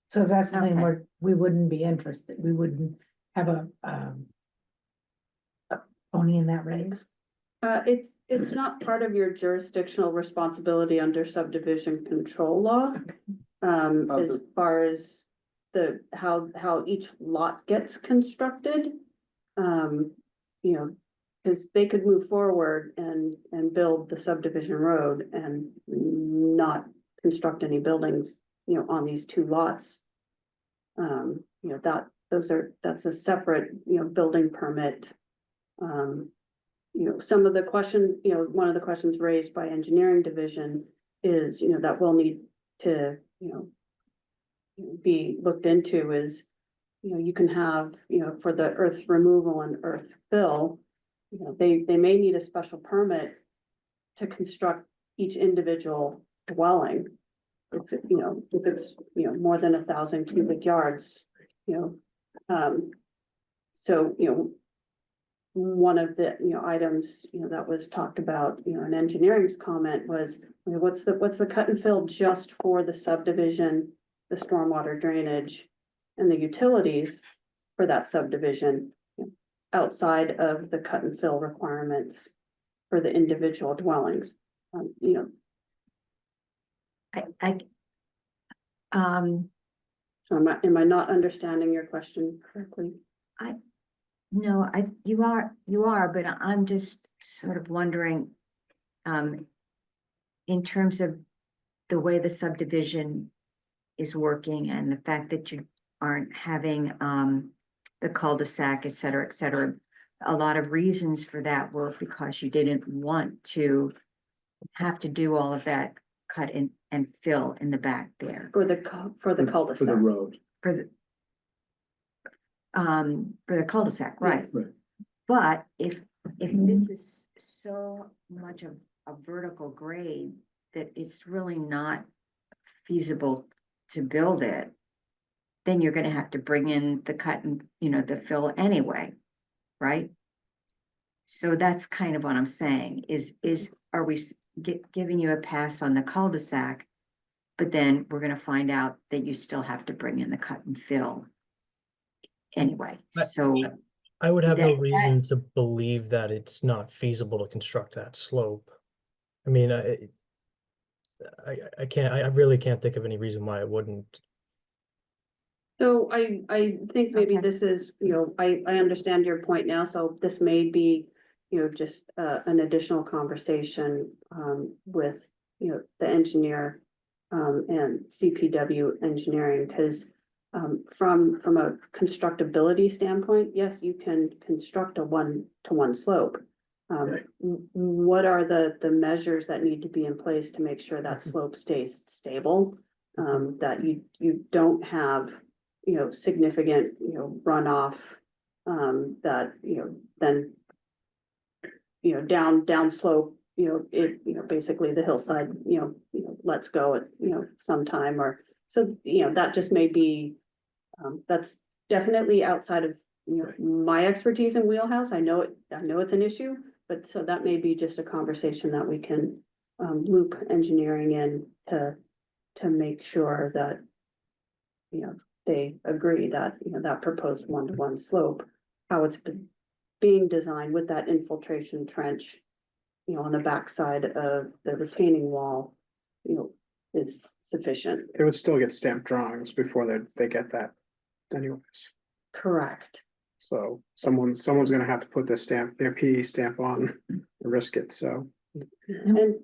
So that's something Okay. where we wouldn't be interested, we wouldn't have a pony in that race. It's not part of your jurisdictional responsibility under subdivision control law. As far as how each lot gets constructed. You know, cause they could move forward and build the subdivision road and not construct any buildings, you know, on these two lots. You know, that's a separate, you know, building permit. some of the question, one of the questions raised by engineering division is, that will need to, be looked into is, you can have, for the earth removal and earth fill, they may need a special permit to construct each individual dwelling. If it's, more than 1,000 cubic yards, so, one of the, items, that was talked about, in engineering's comment was, what's the cut and fill just for the subdivision, the stormwater drainage and the utilities for that subdivision, outside of the cut and fill requirements for the individual dwellings. So am I not understanding your question correctly? No, you are, but I'm just sort of wondering, in terms of the way the subdivision is working and the fact that you aren't having, the cul-de-sac, et cetera, a lot of reasons for that were because you didn't want to have to do all of that cut and fill in the back there For the cul-de-sac. For the road. for the cul-de-sac, right? Yes. Right. But if this is so much of a vertical grade that it's really not feasible to build it, then you're gonna have to bring in the cut and, the fill anyway, right? So that's kind of what I'm saying, are we giving you a pass on the cul-de-sac? But then we're gonna find out that you still have to bring in the cut and fill anyway, so. I would have no That- reason to believe that it's not feasible to construct that slope. I mean, I can't, I really can't think of any reason why it wouldn't. So I think maybe Okay. this is, I understand your point now, so this may be, just an additional conversation with, the engineer and CPW engineering, because from a constructability standpoint, yes, you can construct a 1-to-1 slope. Right. What are the measures that need to be in place to make sure that slope stays stable? That you don't have, significant, runoff, that, then, down slope, basically the hillside, lets go at, sometime or, so, that just may be, that's definitely outside of, my expertise and wheelhouse. I know it's an issue, but so that may be just a conversation that we can, loop engineering in to make sure that, they agree that, that proposed 1-to-1 slope, how it's being designed with that infiltration trench, on the backside of the retaining wall, is sufficient. They would still get stamped drawings before they get that anyways. Correct. So someone's gonna have to put their PE stamp on and risk it, so. And,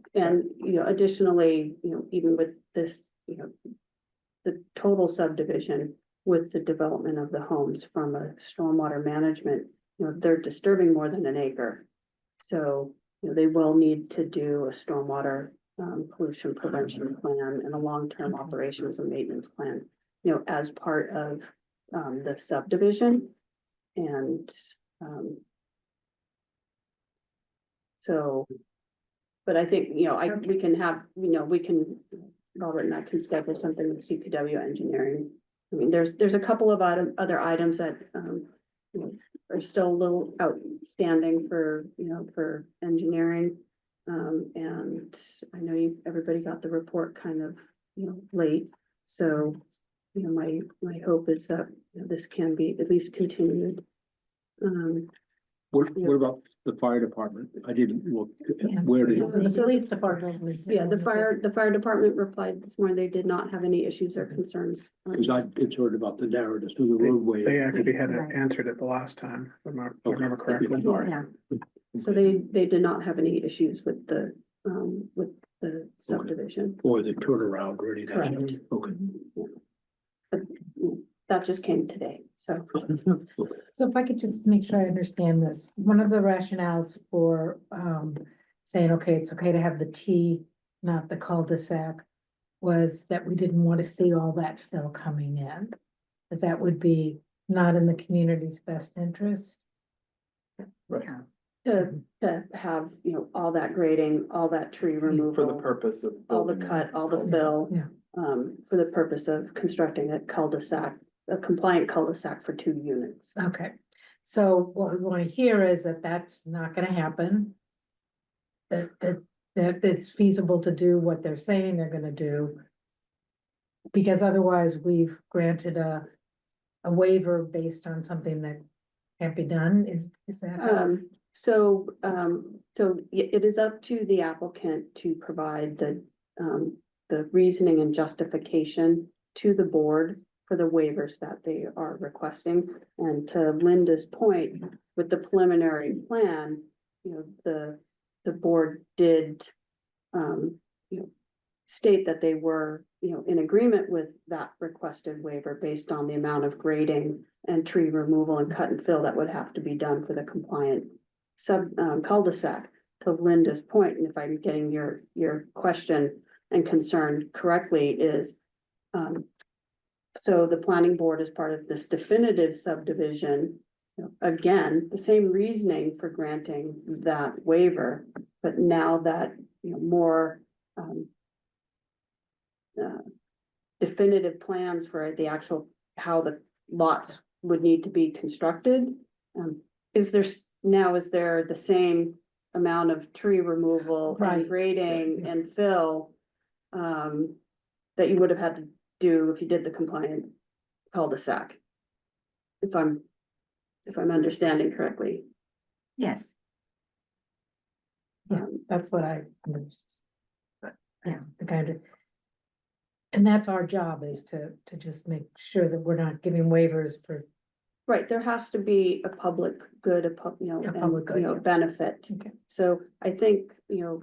additionally, even with this, the total subdivision with the development of the homes from a stormwater management, they're disturbing more than an acre. So, they will need to do a stormwater pollution prevention plan and a long-term operations and maintenance plan, as part of the subdivision. And so, but I think, we can have, Robert and I can schedule something with CPW engineering. I mean, there's a couple of other items that, are still a little outstanding for, for engineering. And I know everybody got the report kind of, late. So, my hope is that this can be at least continued. What about the fire department? I didn't look, Yeah. where did? The police department was. The fire department replied this morning, they did not have any issues or concerns. Cause I concerned about the narrowness of the roadway. They actually had Right. answered it the last time, if I Okay. remember correctly. Yeah, So they did not have any issues with the subdivision. Or the turnaround ready. Correct. Okay. But, that just came today, so. So if I could just make sure I understand this, one of the rationales for saying, okay, it's okay to have the T, not the cul-de-sac, was that we didn't want to see all that fill coming in. That would be not in the community's best interest. Right. To have, you know, all that grading, all that tree For the removal, purpose of. all the building cut, all the a- fill. Yeah. For the purpose of constructing a cul-de-sac, a compliant cul-de-sac for 2 units. Okay, so what we want to hear is that that's not gonna happen. That it's feasible to do what they're saying they're gonna do. Because otherwise, we've granted a waiver based on something that can't be done, is that? So it is up to the applicant to provide the reasoning and justification to the board for the waivers that they are requesting. And to Linda's point, with the preliminary plan, you know, the board did, you know, state that they were, you know, in agreement with that requested waiver based on the amount of grading and tree removal and cut and fill that would have to be done for the compliant cul-de-sac. To Linda's point, and if I'm getting your question and concern correctly, is so the planning board is part of this definitive subdivision. You know, again, the same reasoning for granting that waiver, but now that, you know, more definitive plans for the actual, how the lots would need to be constructed. Is there the same amount of tree removal Right. and grading Yeah. and fill that you would have had to do if you did the compliant cul-de-sac? If I'm understanding correctly. Yes, Yeah, that's what I. Yeah. The kind of. And that's our job, is to just make sure that we're not giving waivers for. Right, there has to be a public good, you know, A and, public good, you know, yeah. benefit. Okay. So I think, you know,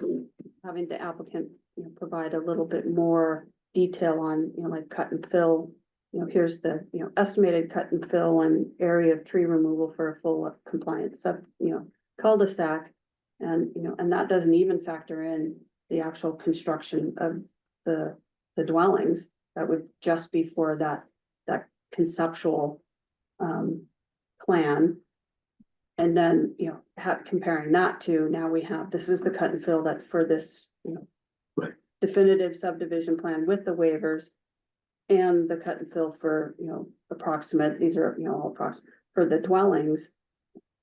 having the applicant, you know, provide a little bit more detail on, you know, like cut and fill. You know, here's the, you know, estimated cut and fill and area of tree removal for a full compliant cul-de-sac. And, you know, and that doesn't even factor in the actual construction of the dwellings. That would just be for that conceptual plan. And then, you know, comparing that to, now we have, this is the cut and fill that for this, you know. Right. Definitive subdivision plan with the waivers. And the cut and fill for, you know, approximate, these are, you know, all approximate for the dwellings.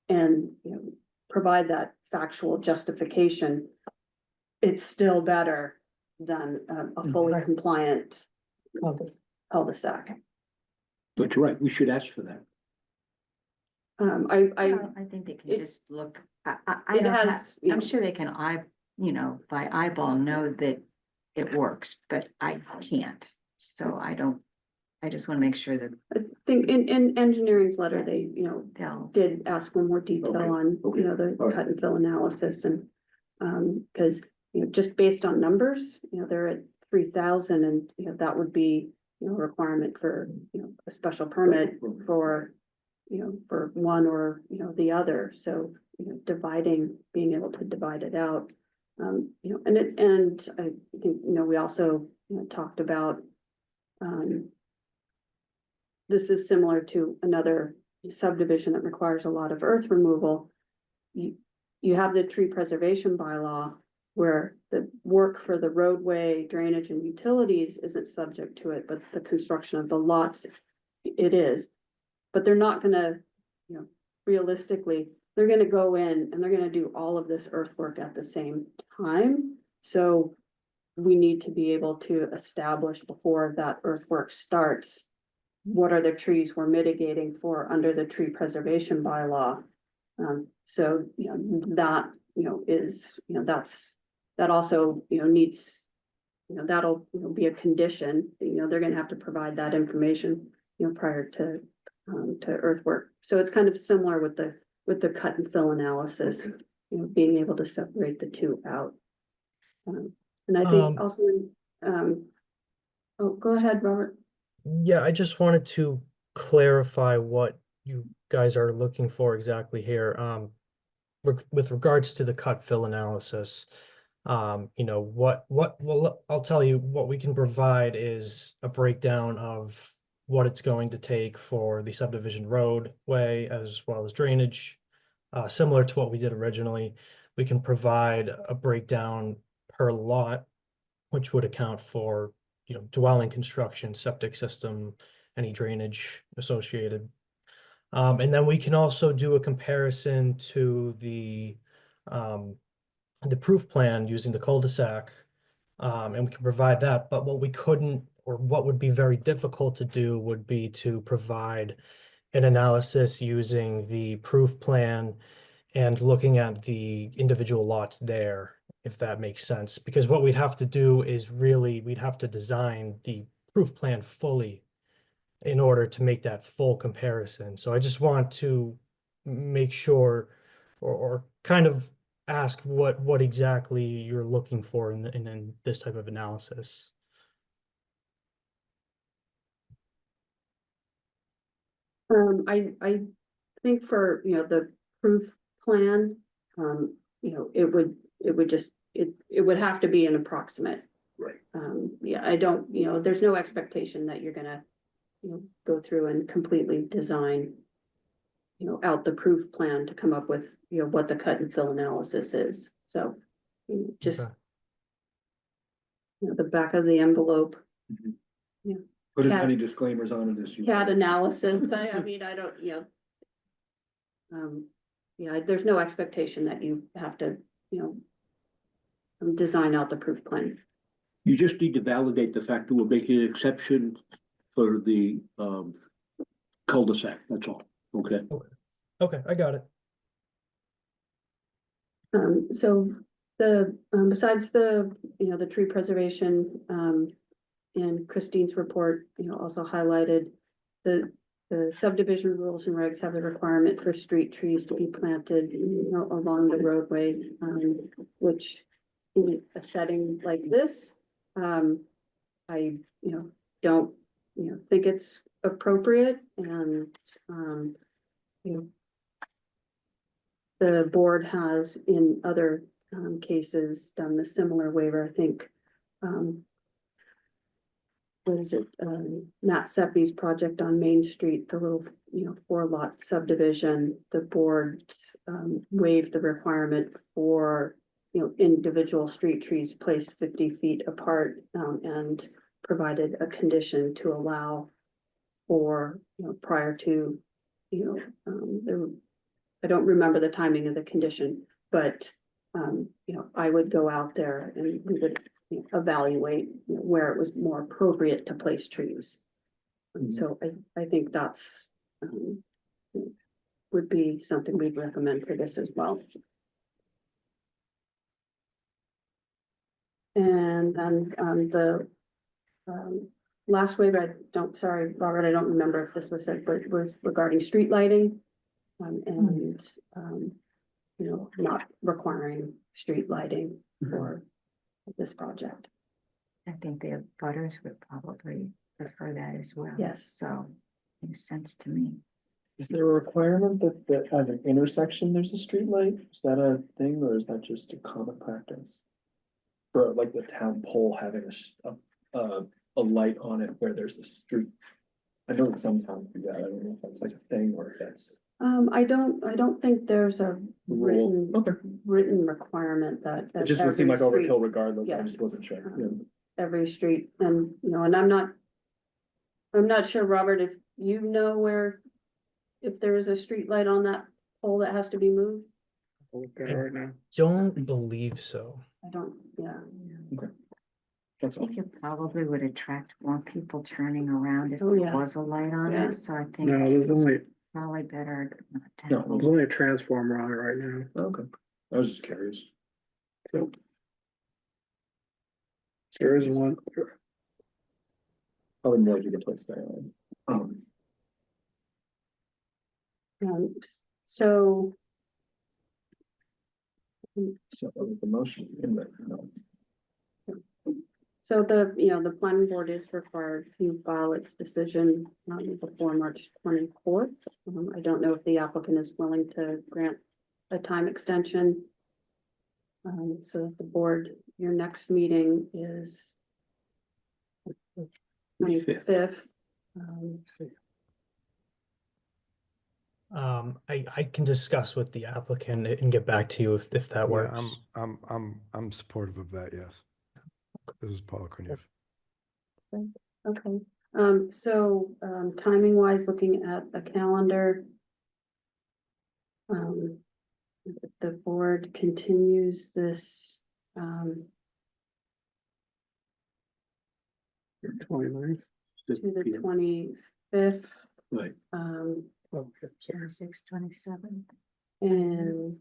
And, you know, provide that factual justification. It's still better than a fully Right. compliant Cul-de-sac. cul-de-sac. But you're right, we should ask for that. I think they can it- just look, I It don't have, has, you I'm know, sure they can, by eyeball know that it works, but I can't. So I just want to make sure that I think in engineering's letter, they, you know, they'll, did ask for more detail Okay, on, okay, you know, the all right. cut and fill analysis and. Cause, you know, just based on numbers, you know, they're at 3,000 and, you know, that would be, you know, a requirement for, you know, a special permit for. You know, for one or, you know, the other, so, you know, being able to divide it out. You know, and I think, you know, we also, you know, talked about. This is similar to another subdivision that requires a lot of earth removal. You have the tree preservation bylaw where the work for the roadway, drainage and utilities isn't subject to it, but the construction of the lots, it is. But they're not gonna, you know, realistically, they're gonna go in and they're gonna do all of this earthwork at the same time. So we need to be able to establish before that earthwork starts, what are the trees we're mitigating for under the tree preservation bylaw? So, you know, that, you know, is, you know, that also, you know, needs, you know, that'll, you know, be a condition, you know, they're gonna have to provide that information, you know, prior to earthwork. So it's kind of similar with the cut and fill analysis, you know, being able to separate the two out. And I think also, oh, go ahead, Robert. Yeah, I just wanted to clarify what you guys are looking for exactly here. With regards to the cut fill analysis, you know, well, I'll tell you what we can provide is a breakdown of what it's going to take for the subdivision roadway as well as drainage. Similar to what we did originally, we can provide a breakdown per lot, which would account for, you know, dwelling construction, septic system, any drainage associated. And then we can also do a comparison to the proof plan using the cul-de-sac. And we can provide that, but what we couldn't, or what would be very difficult to do would be to provide an analysis using the proof plan and looking at the individual lots there, if that makes sense. Because what we'd have to do is really, we'd have to design the proof plan fully in order to make that full comparison. So I just want to make sure or kind of ask what exactly you're looking for in this type of analysis. I think for, you know, the proof plan, you know, it would just, it would have to be an approximate. Right. Yeah, I don't, you know, there's no expectation that you're gonna, you know, go through and completely design, you know, out the proof plan to come up with, you know, what the cut and fill analysis is. So just, Okay. you know, the back of the envelope, Put as Cat- many disclaimers on it as you. CAD analysis. I mean, I don't, you know. Yeah, there's no expectation that you have to, you know, design out the proof plan. You just need to validate the fact that we're making an exception for the cul-de-sac, that's all, okay? Okay, I got it. So the, besides the, you know, the tree preservation, and Christine's report, you know, also highlighted the subdivision rules and regs have the requirement for street trees to be planted, you know, along the roadway, which in a setting like this, I, you know, don't, you know, think it's appropriate and, you know, the board has in other cases done the similar waiver, I think. What is it, Matt Seppi's project on Main Street, the little, you know, 4-lot subdivision, the board waived the requirement for, you know, individual street trees placed 50 feet apart, and provided a condition to allow for, you know, prior to, you know, I don't remember the timing of the condition, but, you know, I would go out there and we would, you know, evaluate, you know, where it was more appropriate to place trees. So I think that's, would be something we'd recommend for this as well. And then, the, last waiver, sorry, Robert, I don't remember if this was said, but it was regarding street lighting. And, you know, not requiring street lighting for this project. I think the butters would probably prefer that as well. Yes. So makes sense to me. Is there a requirement that at an intersection, there's a street light? Is that a thing, or is that just a common practice? For like the town pole having a light on it where there's a street. I know that some towns do that. I don't know if that's like a thing or if that's I don't think there's a rule. Okay. written requirement that. It just would seem like every street- overkill regardless. I Yeah. just wasn't sure. Yeah. Every street, and, you know, and I'm not sure, Robert, if you know if there is a street light on that pole that has to be moved. I'll look at it right now. Don't believe so. I don't, yeah. That's I all. think it probably would attract more people turning around if Oh, there yeah. was a light on Yeah. it, so I think No, it's there's probably better not to. No, have there's only a transformer on it right now. Okay. I was just curious. There is one. I wouldn't like to get placed there. So, So that was the motion. In the, no. So the planning board is required to file its decision before March 24th. I don't know if the applicant is willing to grant a time extension. So the board, your next meeting is 25th. I can discuss with the applicant and get back to you if that works. I'm supportive of that, yes. This is Paul Cornelius. Okay, so timing wise, looking at the calendar. If the board continues this, 29th. to the 25th. Right. 26, 27, And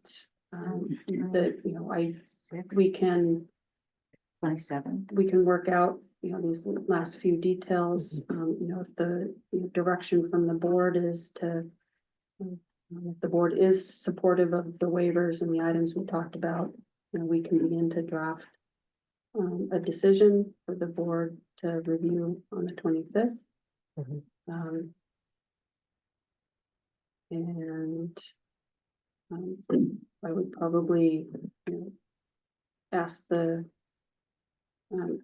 we can 27. work out, these last few details, if the direction from the board is to. If the board is supportive of the waivers and the items we talked about, we can begin to draft. A decision for the board to review on the 25th. And I would probably, ask the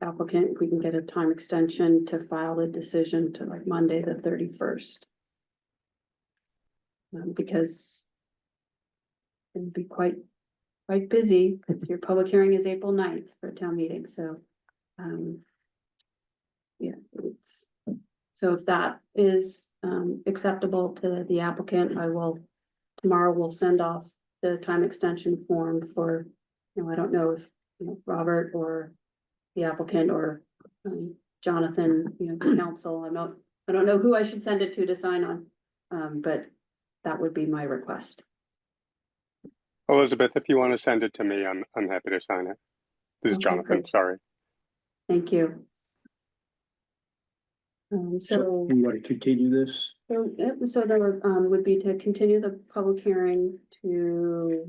applicant if we can get a time extension to file a decision to like Monday, the 31st. Because it'd be quite busy, because your public hearing is April 9th for a town meeting, so. Yeah, so if that is acceptable to the applicant, tomorrow we'll send off the time extension form for, I don't know if, Robert or the applicant or Jonathan, the council, I don't know who I should send it to sign on, but that would be my request. Elizabeth, if you want to send it to me, I'm happy to sign it. This is Okay, Jonathan, great. sorry. Thank you. So you want to continue this? So there would be to continue the public hearing to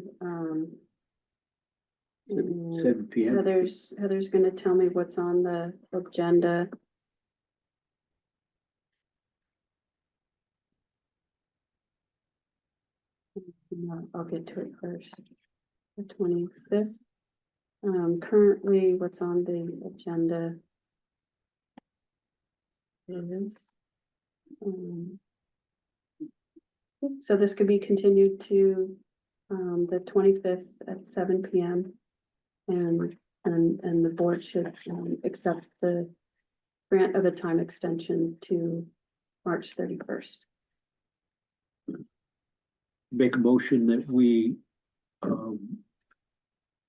7 p.m. Heather's gonna tell me what's on the agenda. I'll get to it first. The 25th. Currently, what's on the agenda is so this could be continued to the 25th at 7 p.m. And the board should accept the grant of a time extension to March 31st. Make a motion that we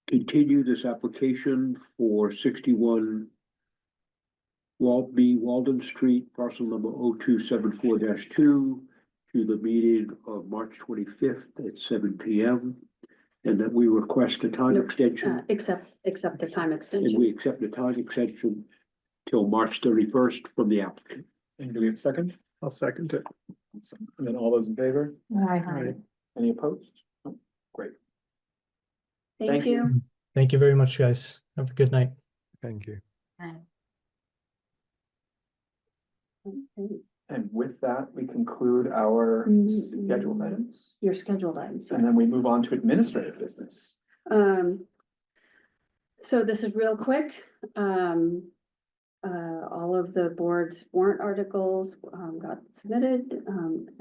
continue this application for 61 Walden Street, parcel number 0274-2 to the meeting of March 25th at 7 p.m. And that we request a time extension. Accept the time And extension. we accept the time extension till March 31st from the applicant. And do we have a second? I'll second it. And then all those in favor? Aye. Any opposed? Oh, great. Thank you. Thank you very much, guys. Have a good night. Thank you. Okay. And with that, we conclude our scheduled items. Your scheduled items. And then we move on to administrative business. So this is real quick. All of the board's warrant articles got submitted,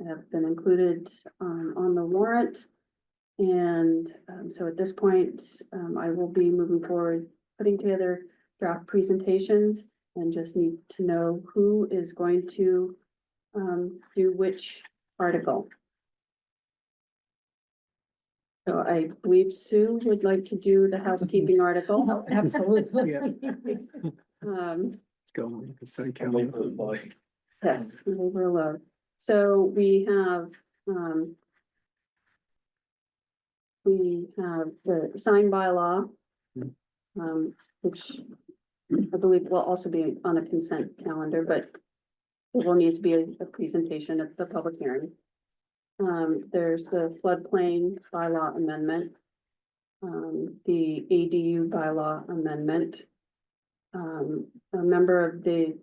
have been included on the warrant. And so at this point, I will be moving forward, putting together draft presentations and just need to know who is going to do which article. So I believe Sue would like to do the housekeeping article. Absolutely. Let's go. Consent And calendar. leave it like- Yes, overload. So we have the sign bylaw. Which I believe will also be on a consent calendar, but it will need to be a presentation at the public hearing. There's the floodplain bylaw amendment. The ADU bylaw amendment. a member of the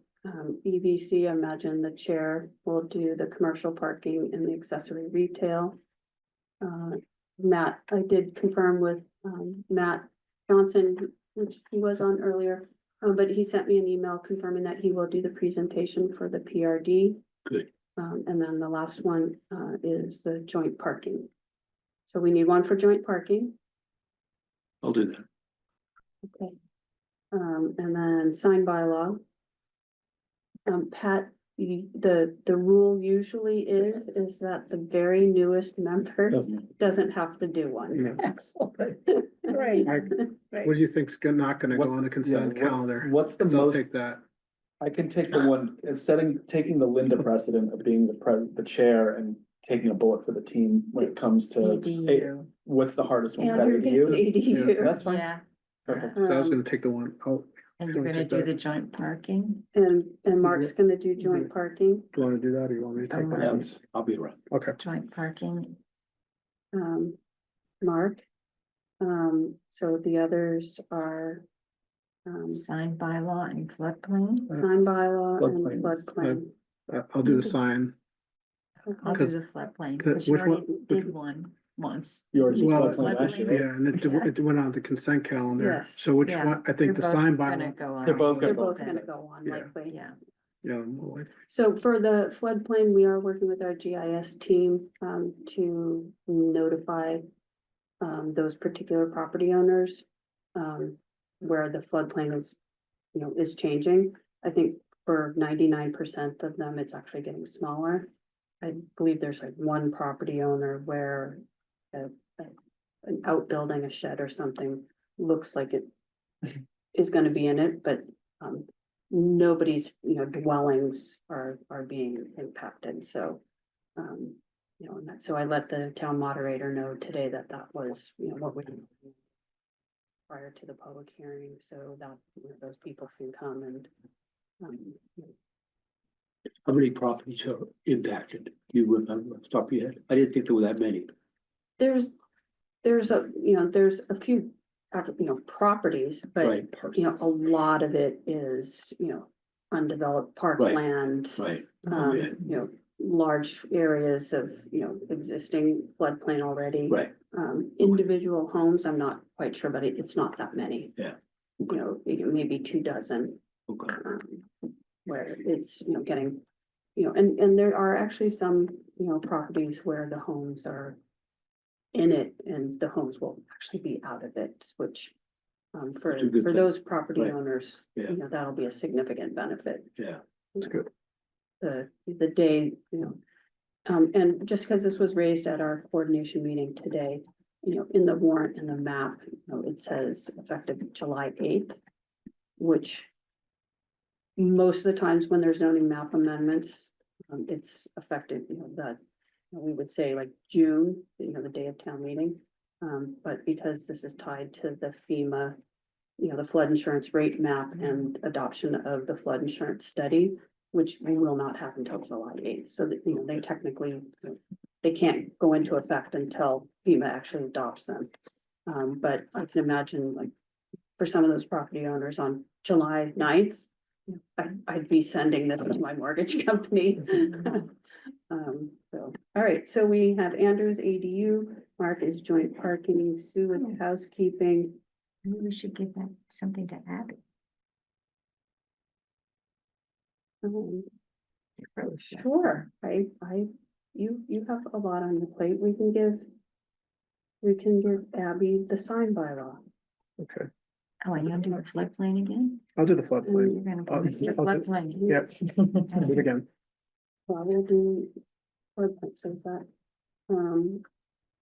EVC, I imagine the chair will do the commercial parking and the accessory retail. Matt, I did confirm with Matt Johnson, which he was on earlier, but he sent me an email confirming that he will do the presentation for the PRD. Good. And then the last one is the joint parking. So we need one for joint parking. I'll do that. Okay. And then sign bylaw. Pat, the rule usually is that the very newest member doesn't have to do one. Yeah. Excellent. Right. What do you think's not gonna go on the consent calendar? What's the 'Cause I'll most, take that. I can take the one, taking the Linda precedent of being the chair and taking a bullet for the team when it comes to. ADU. What's the hardest one? Andrew gets ADU? ADU. That's fine. Yeah, Perfect. I was Um, gonna take the one, oh, and Can you're we gonna take do that? the joint parking? And Mark's gonna do joint parking. do you wanna do that or you want me to take that? Yeah. one? I'll be around. Okay, Joint parking, Mark. So the others are sign bylaw and floodplain. sign bylaw and Floodplain. floodplain. I'll do the sign. I'll do 'Cause- the floodplain, 'cause because you which one- already which did one? one once. Yours is Well, floodplain last year, right? Yeah, and it went on the consent calendar. Yes. So which Yeah, one, I They're think the both sign gonna bylaw, go on. They're both They're gonna both go. gonna go on Yeah. likely. Yeah, yeah, well, So for the floodplain, we are working with our GIS team to notify those particular property owners where the floodplain is, is changing. I think for 99% of them, it's actually getting smaller. I believe there's like one property owner where an outbuilding, a shed or something looks like it is gonna be in it, but nobody's, dwellings are being impacted, so. And so I let the town moderator know today that was, what we. Prior to the public hearing, so that those people can come and. How many properties are impacted? Do you remember, off the top of your head? I didn't think there were that many. There's a few, properties, but, Right. a lot of it is, undeveloped parkland. Right. Yeah. Large areas of, existing floodplain already. Right. Individual homes, I'm not quite sure, but it's not that many. Yeah. Maybe 24. Okay. Where it's, getting, and there are actually some, properties where the homes are in it and the homes will actually be out of it, which for That's a good thing. those property Right. owners, Yeah. that'll be a significant benefit. Yeah. that's good. The day, and just because this was raised at our coordination meeting today, in the warrant and the map, it says effective July 8th, which most of the times when there's zoning map amendments, it's effective, that we would say like June, the day of town meeting. But because this is tied to the FEMA, the flood insurance rate map and adoption of the flood insurance study, which will not happen until July 8th. So that, they technically, they can't go into effect until FEMA actually adopts them. But I can imagine like for some of those property owners on July 9th, I'd be sending this to my mortgage company. So, all right, so we have Andrew's ADU, Mark is joint parking, Sue is housekeeping. maybe we should give that something to Abby. Sure, you have a lot on your plate, we can give Abby the sign bylaw. Okay, Oh, and you'll do the floodplain again? I'll do the You're floodplain. gonna I'll- go Mr. I'll do- Floodplain. Yep, do it again. Well, we'll do, floodplain, so is that,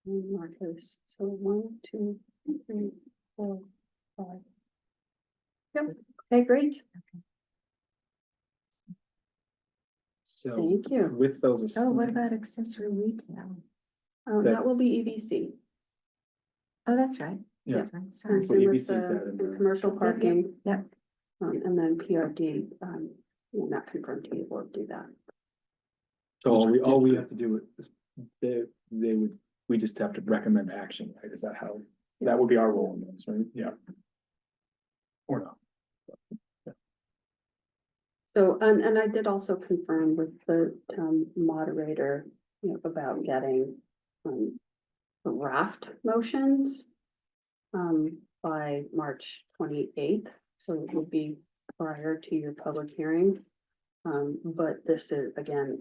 Marcus, so 1, 2, 3, 4, 5. Yep, okay, great, So thank you. with those. Oh, what about accessory retail? That will be EVC. Oh, that's right. Yeah. That's right. And Sorry. same with EVC is that in the the- commercial parking. Yep. And then PRD, not confirmed to you, we'll do that. So all we have to do is, we just have to recommend action, right? Is that how, that would be our role in this, right? Yeah. Or not. So, and I did also confirm with the town moderator, about getting, draft motions. By March 28th, so it would be prior to your public hearing. But this is, again,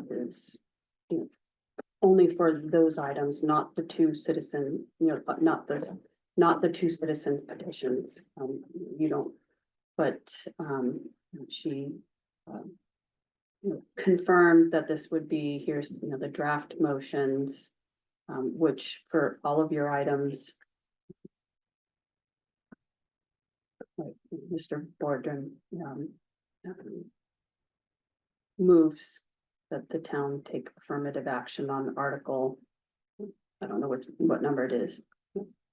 only for those items, not the two citizen, not the two citizen petitions. You don't, but, she, confirmed that this would be, here's, the draft motions, which for all of your items, like Mr. Boardman, moves that the town take affirmative action on article, I don't know what number it is,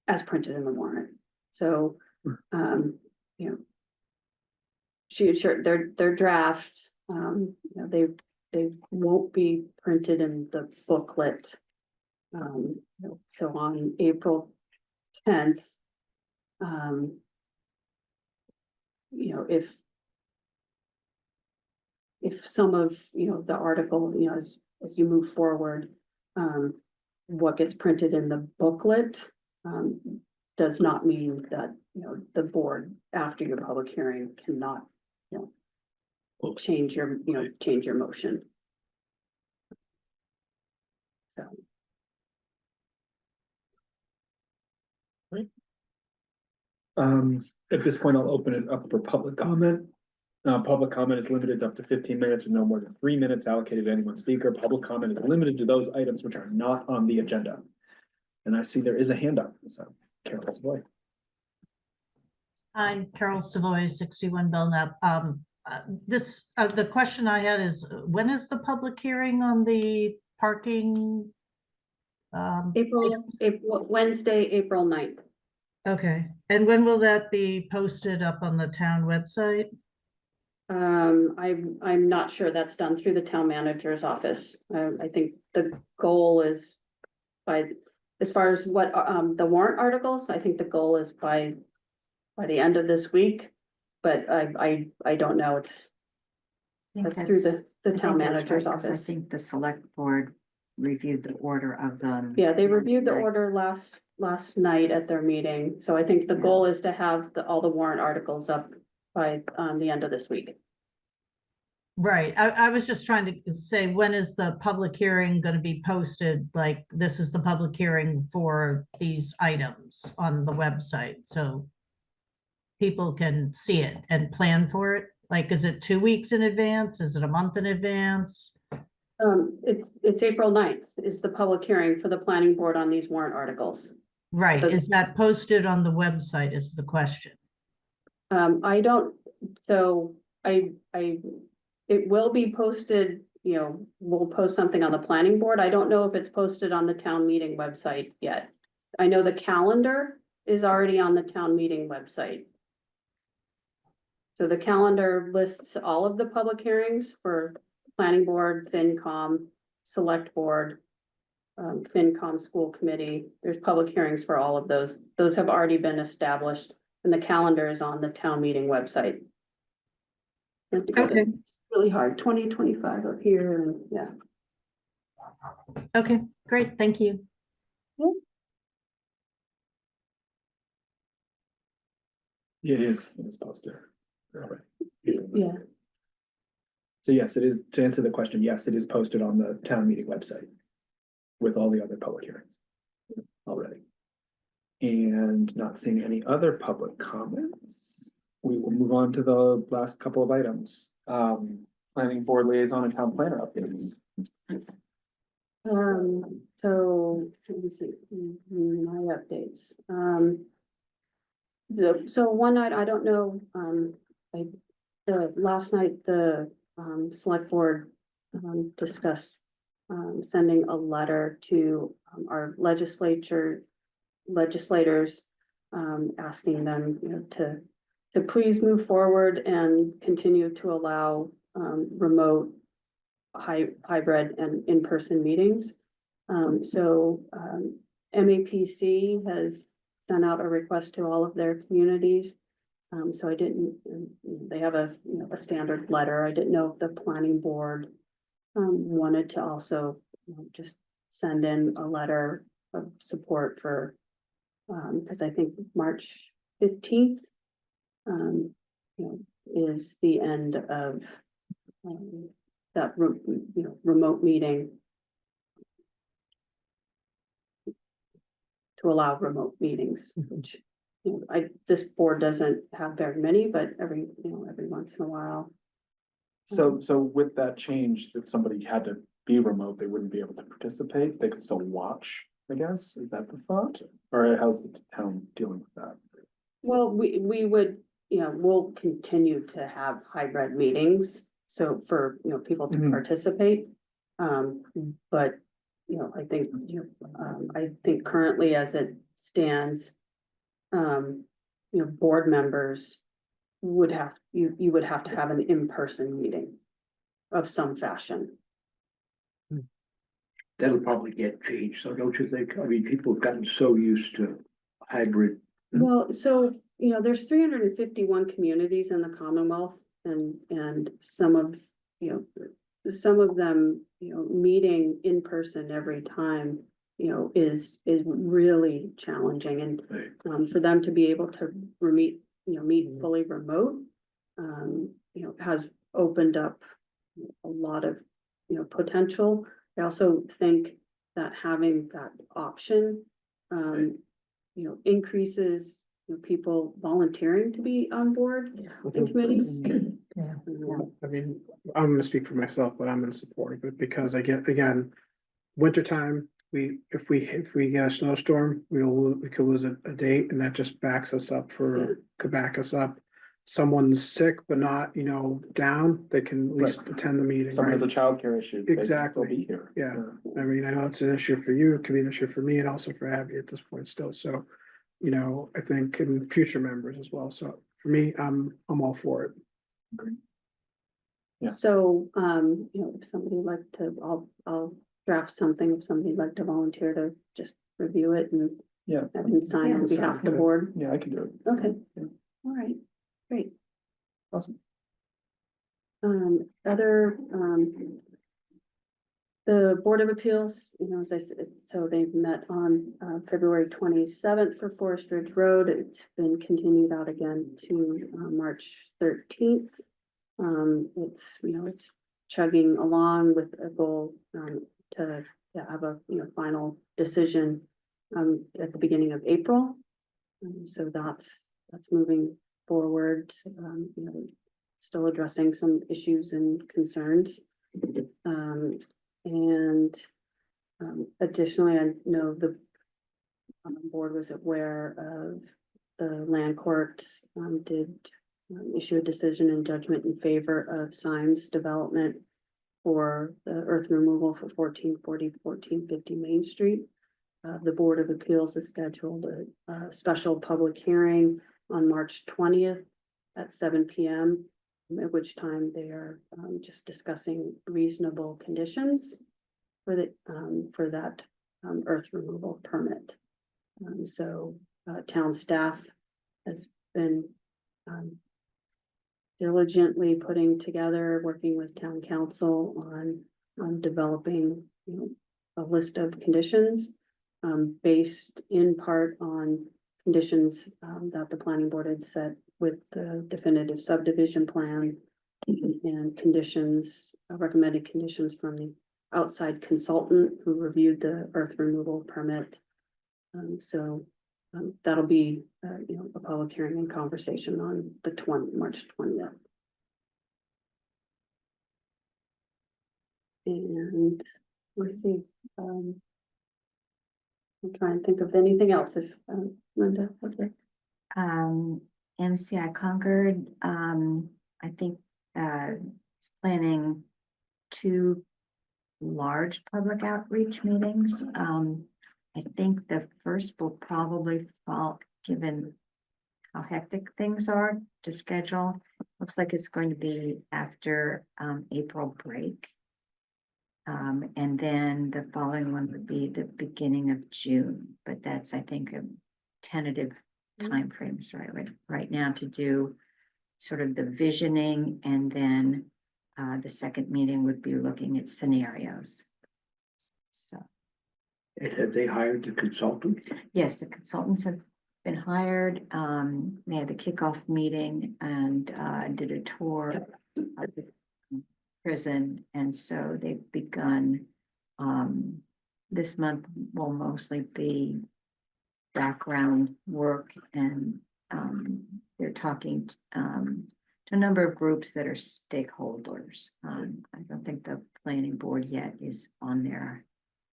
as printed in the warrant. So, she sure their draft, they won't be printed in the booklet. So on April 10th, if some of, the article, as you move forward, what gets printed in the booklet, does not mean that, the board after your public hearing cannot, change your motion. So. At this point, I'll open it up for public comment. Public comment is limited up to 15 minutes with no more than 3 minutes allocated to any one speaker. Public comment is limited to those items which are not on the agenda. And I see there is a hand up, so Carol Savoy. Hi, Carol Savoy, 61 Belknap. The question I had is, when is the public hearing on the parking? Wednesday, April 9th. Okay, and when will that be posted up on the town website? I'm not sure. That's done through the town manager's office. I think the goal is as far as what, the warrant articles, I think the goal is by the end of this week. But I don't know. That's through the town manager's office. I think the select board reviewed the order of them. Yeah, they reviewed the order last night at their meeting. So I think the goal is to have all the warrant articles up by the end of this week. Right, I was just trying to say, when is the public hearing going to be posted? Like, this is the public hearing for these items on the website, so people can see it and plan for it. Like, is it 2 weeks in advance? Is it a month in advance? It's April 9th is the public hearing for the planning board on these warrant articles. Right, is that posted on the website is the question. It will be posted, we'll post something on the planning board. I don't know if it's posted on the town meeting website yet. I know the calendar is already on the town meeting website. So the calendar lists all of the public hearings for planning board, FinCom, select board, FinCom school committee. There's public hearings for all of those. Those have already been established and the calendar is on the town meeting website. Okay. It's really hard. 2025 up here and yeah. Okay, great, thank you. It is posted. Alright. Yeah. So yes, it is, to answer the question, yes, it is posted on the town meeting website with all the other public hearings already. And not seeing any other public comments, we will move on to the last couple of items. Planning board liaison and town planner updates. So let me see, my updates. So one night, I don't know, last night, the select board discussed sending a letter to our legislators, asking them, to please move forward and continue to allow remote, hybrid and in-person meetings. MAPC has sent out a request to all of their communities So I didn't, they have a, a standard letter. I didn't know if the planning board wanted to also, just send in a letter of support for, because I think March 15th, is the end of that, remote meeting to allow remote meetings, which, this board doesn't have very many, but every once in a while. So with that change, if somebody had to be remote, they wouldn't be able to participate, they could still watch, I guess, is that the thought? Or how's the town dealing with that? Well, we would, we'll continue to have hybrid meetings, so for, people to Mhm. participate. But, I think currently as it stands, board members would have, you would have to have an in-person meeting of some fashion. That'll probably get changed, so don't you think? I mean, people have gotten so used to hybrid. Well, so, there's 351 communities in the Commonwealth and some of, some of them, meeting in person every time, is really challenging and, for them to be able to meet fully remote, has opened up a lot of, potential. I also think that having that option, increases people volunteering to be on board in committees. I mean, I'm gonna speak for myself, but I'm in support of it because again, wintertime, if we get a snowstorm, we could lose a date and that just backs us up could back us up. Someone's sick but not, down, they can at least attend the meeting, Someone has a right? childcare issue, they can still Exactly. be here. Yeah. I mean, I know it's an issue for you, it could be an issue for me and also for Abby at this point still, so. I think in future members as well, so for me, I'm all for it. Yeah. So, if somebody would like to, I'll draft something, if somebody'd like to volunteer to just review it and Yeah. I can sign on behalf of the board. Yeah, I can do it. Okay. Yeah. All right, great. Awesome. Other, the Board of Appeals, as I said, so they've met on February 27th for Forest Ridge Road. It's been continued out again to March 13th. It's, it's chugging along with a goal to have a, final decision at the beginning of April. So that's moving forward, still addressing some issues and concerns. And additionally, I know the board was aware of the land court did issue a decision and judgment in favor of Symes development for the earth removal for 1450 Main Street. The Board of Appeals has scheduled a special public hearing on March 20th at 7 p.m. At which time they are just discussing reasonable conditions for that earth removal permit. So town staff has been diligently putting together, working with town council on developing, a list of conditions based in part on conditions that the planning board had set with the definitive subdivision plan and conditions, recommended conditions from the outside consultant who reviewed the earth removal permit. So that'll be, a public hearing and conversation on the March 20th. And let's see, I'm trying to think of anything else if, Linda, what's it? MCI Concord, I think, is planning 2 large public outreach meetings. I think the first will probably fall, given how hectic things are to schedule. Looks like it's going to be after April break. And then the following one would be the beginning of June, but that's, I think, a tentative timeframes right now to do sort of the visioning, and then the second meeting would be looking at scenarios. So, Have they hired the consultant? yes, the consultants have been hired. They had the kickoff meeting and did a tour of the prison, and so they've begun. This month will mostly be background work, and they're talking to a number of groups that are stakeholders. I don't think the planning board yet is on their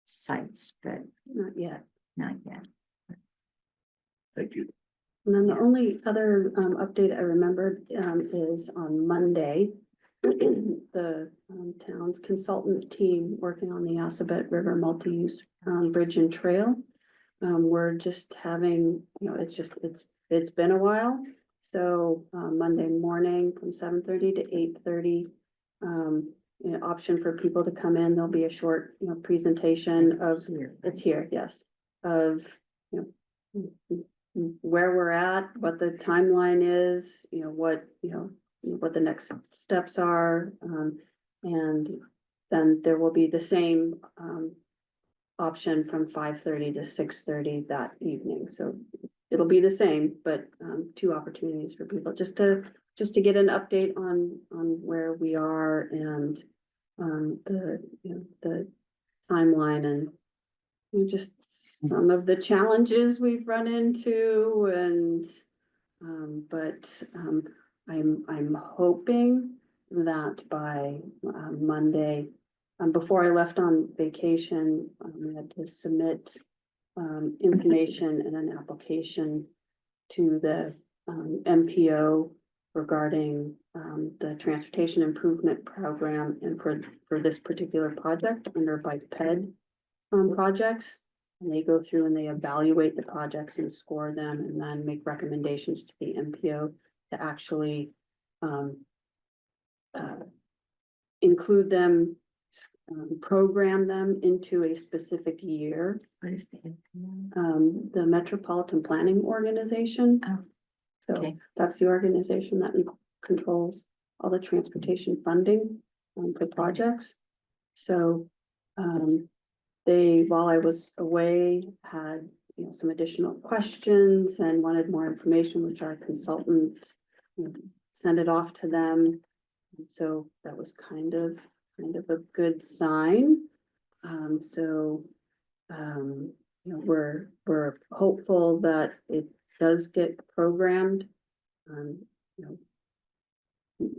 sites, but Not yet. not yet. Thank you. And then the only other update I remembered is on Monday. The town's consultant team working on the Assabet River multi-use bridge and trail. We're just having, it's been a while. So Monday morning from 7:30 to 8:30. Option for people to come in. There'll be a short, presentation of, it's here, yes, of, where we're at, what the timeline is, what the next steps are. And then there will be the same option from 5:30 to 6:30 that evening. So it'll be the same, but two opportunities for people just to get an update on where we are and the timeline and just some of the challenges we've run into and but I'm hoping that by Monday, before I left on vacation, we had to submit information and an application to the MPO regarding the transportation improvement program and for this particular project under bike ped projects. And they go through and they evaluate the projects and score them and then make recommendations to the MPO to actually include them, program them into a specific year. What is the MPO? The Metropolitan Planning Organization. Oh, So okay. that's the organization that controls all the transportation funding for projects. So they, while I was away, had some additional questions and wanted more information, which our consultant sent it off to them. And so that was kind of a good sign. We're hopeful that it does get programmed.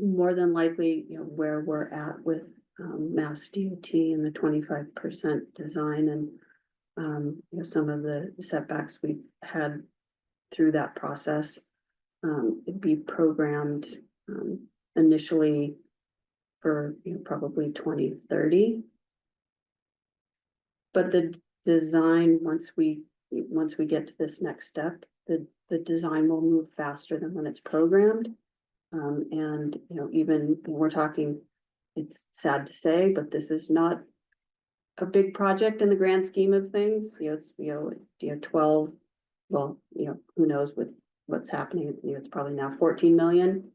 More than likely, where we're at with Mass DOT and the 25% design and some of the setbacks we've had through that process. It'd be programmed initially for probably 2030. But the design, once we get to this next step, the design will move faster than when it's programmed. And even we're talking, it's sad to say, but this is not a big project in the grand scheme of things. It's 12, well, who knows with what's happening, it's probably now $14 million.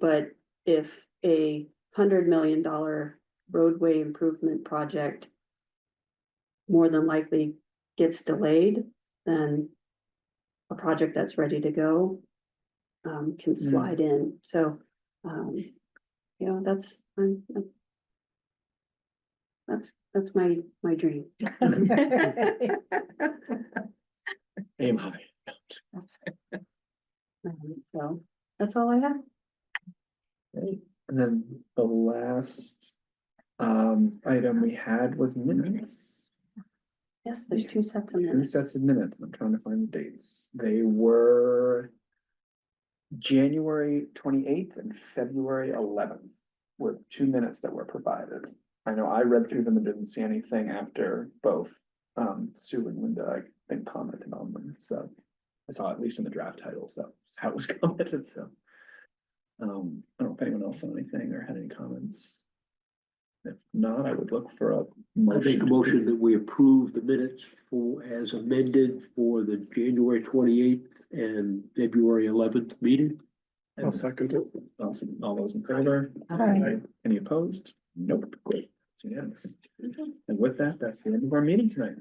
But if a $100 million roadway improvement project more than likely gets delayed, then a project that's ready to go can slide in. So that's my dream. Aim high. So that's all I have. Great. And then the last item we had was minutes. Yes, there's two sets of Two minutes. sets of minutes. I'm trying to find the dates. They were January 28th and February 11th were 2 minutes that were provided. I know I read through them and didn't see anything after both Sue and Linda, I think, commented on them. So I saw at least in the draft titles, that's how it was commented. So I don't know if anyone else saw anything or had any comments. If not, I would look for a I make a motion. motion that we approve the minutes for, as amended for the January 28th and February 11th meeting. I'll second it. Awesome. All those in favor? Aye. Any opposed? Nope. Great. It's unanimous. And with that, that's the end of our meeting tonight.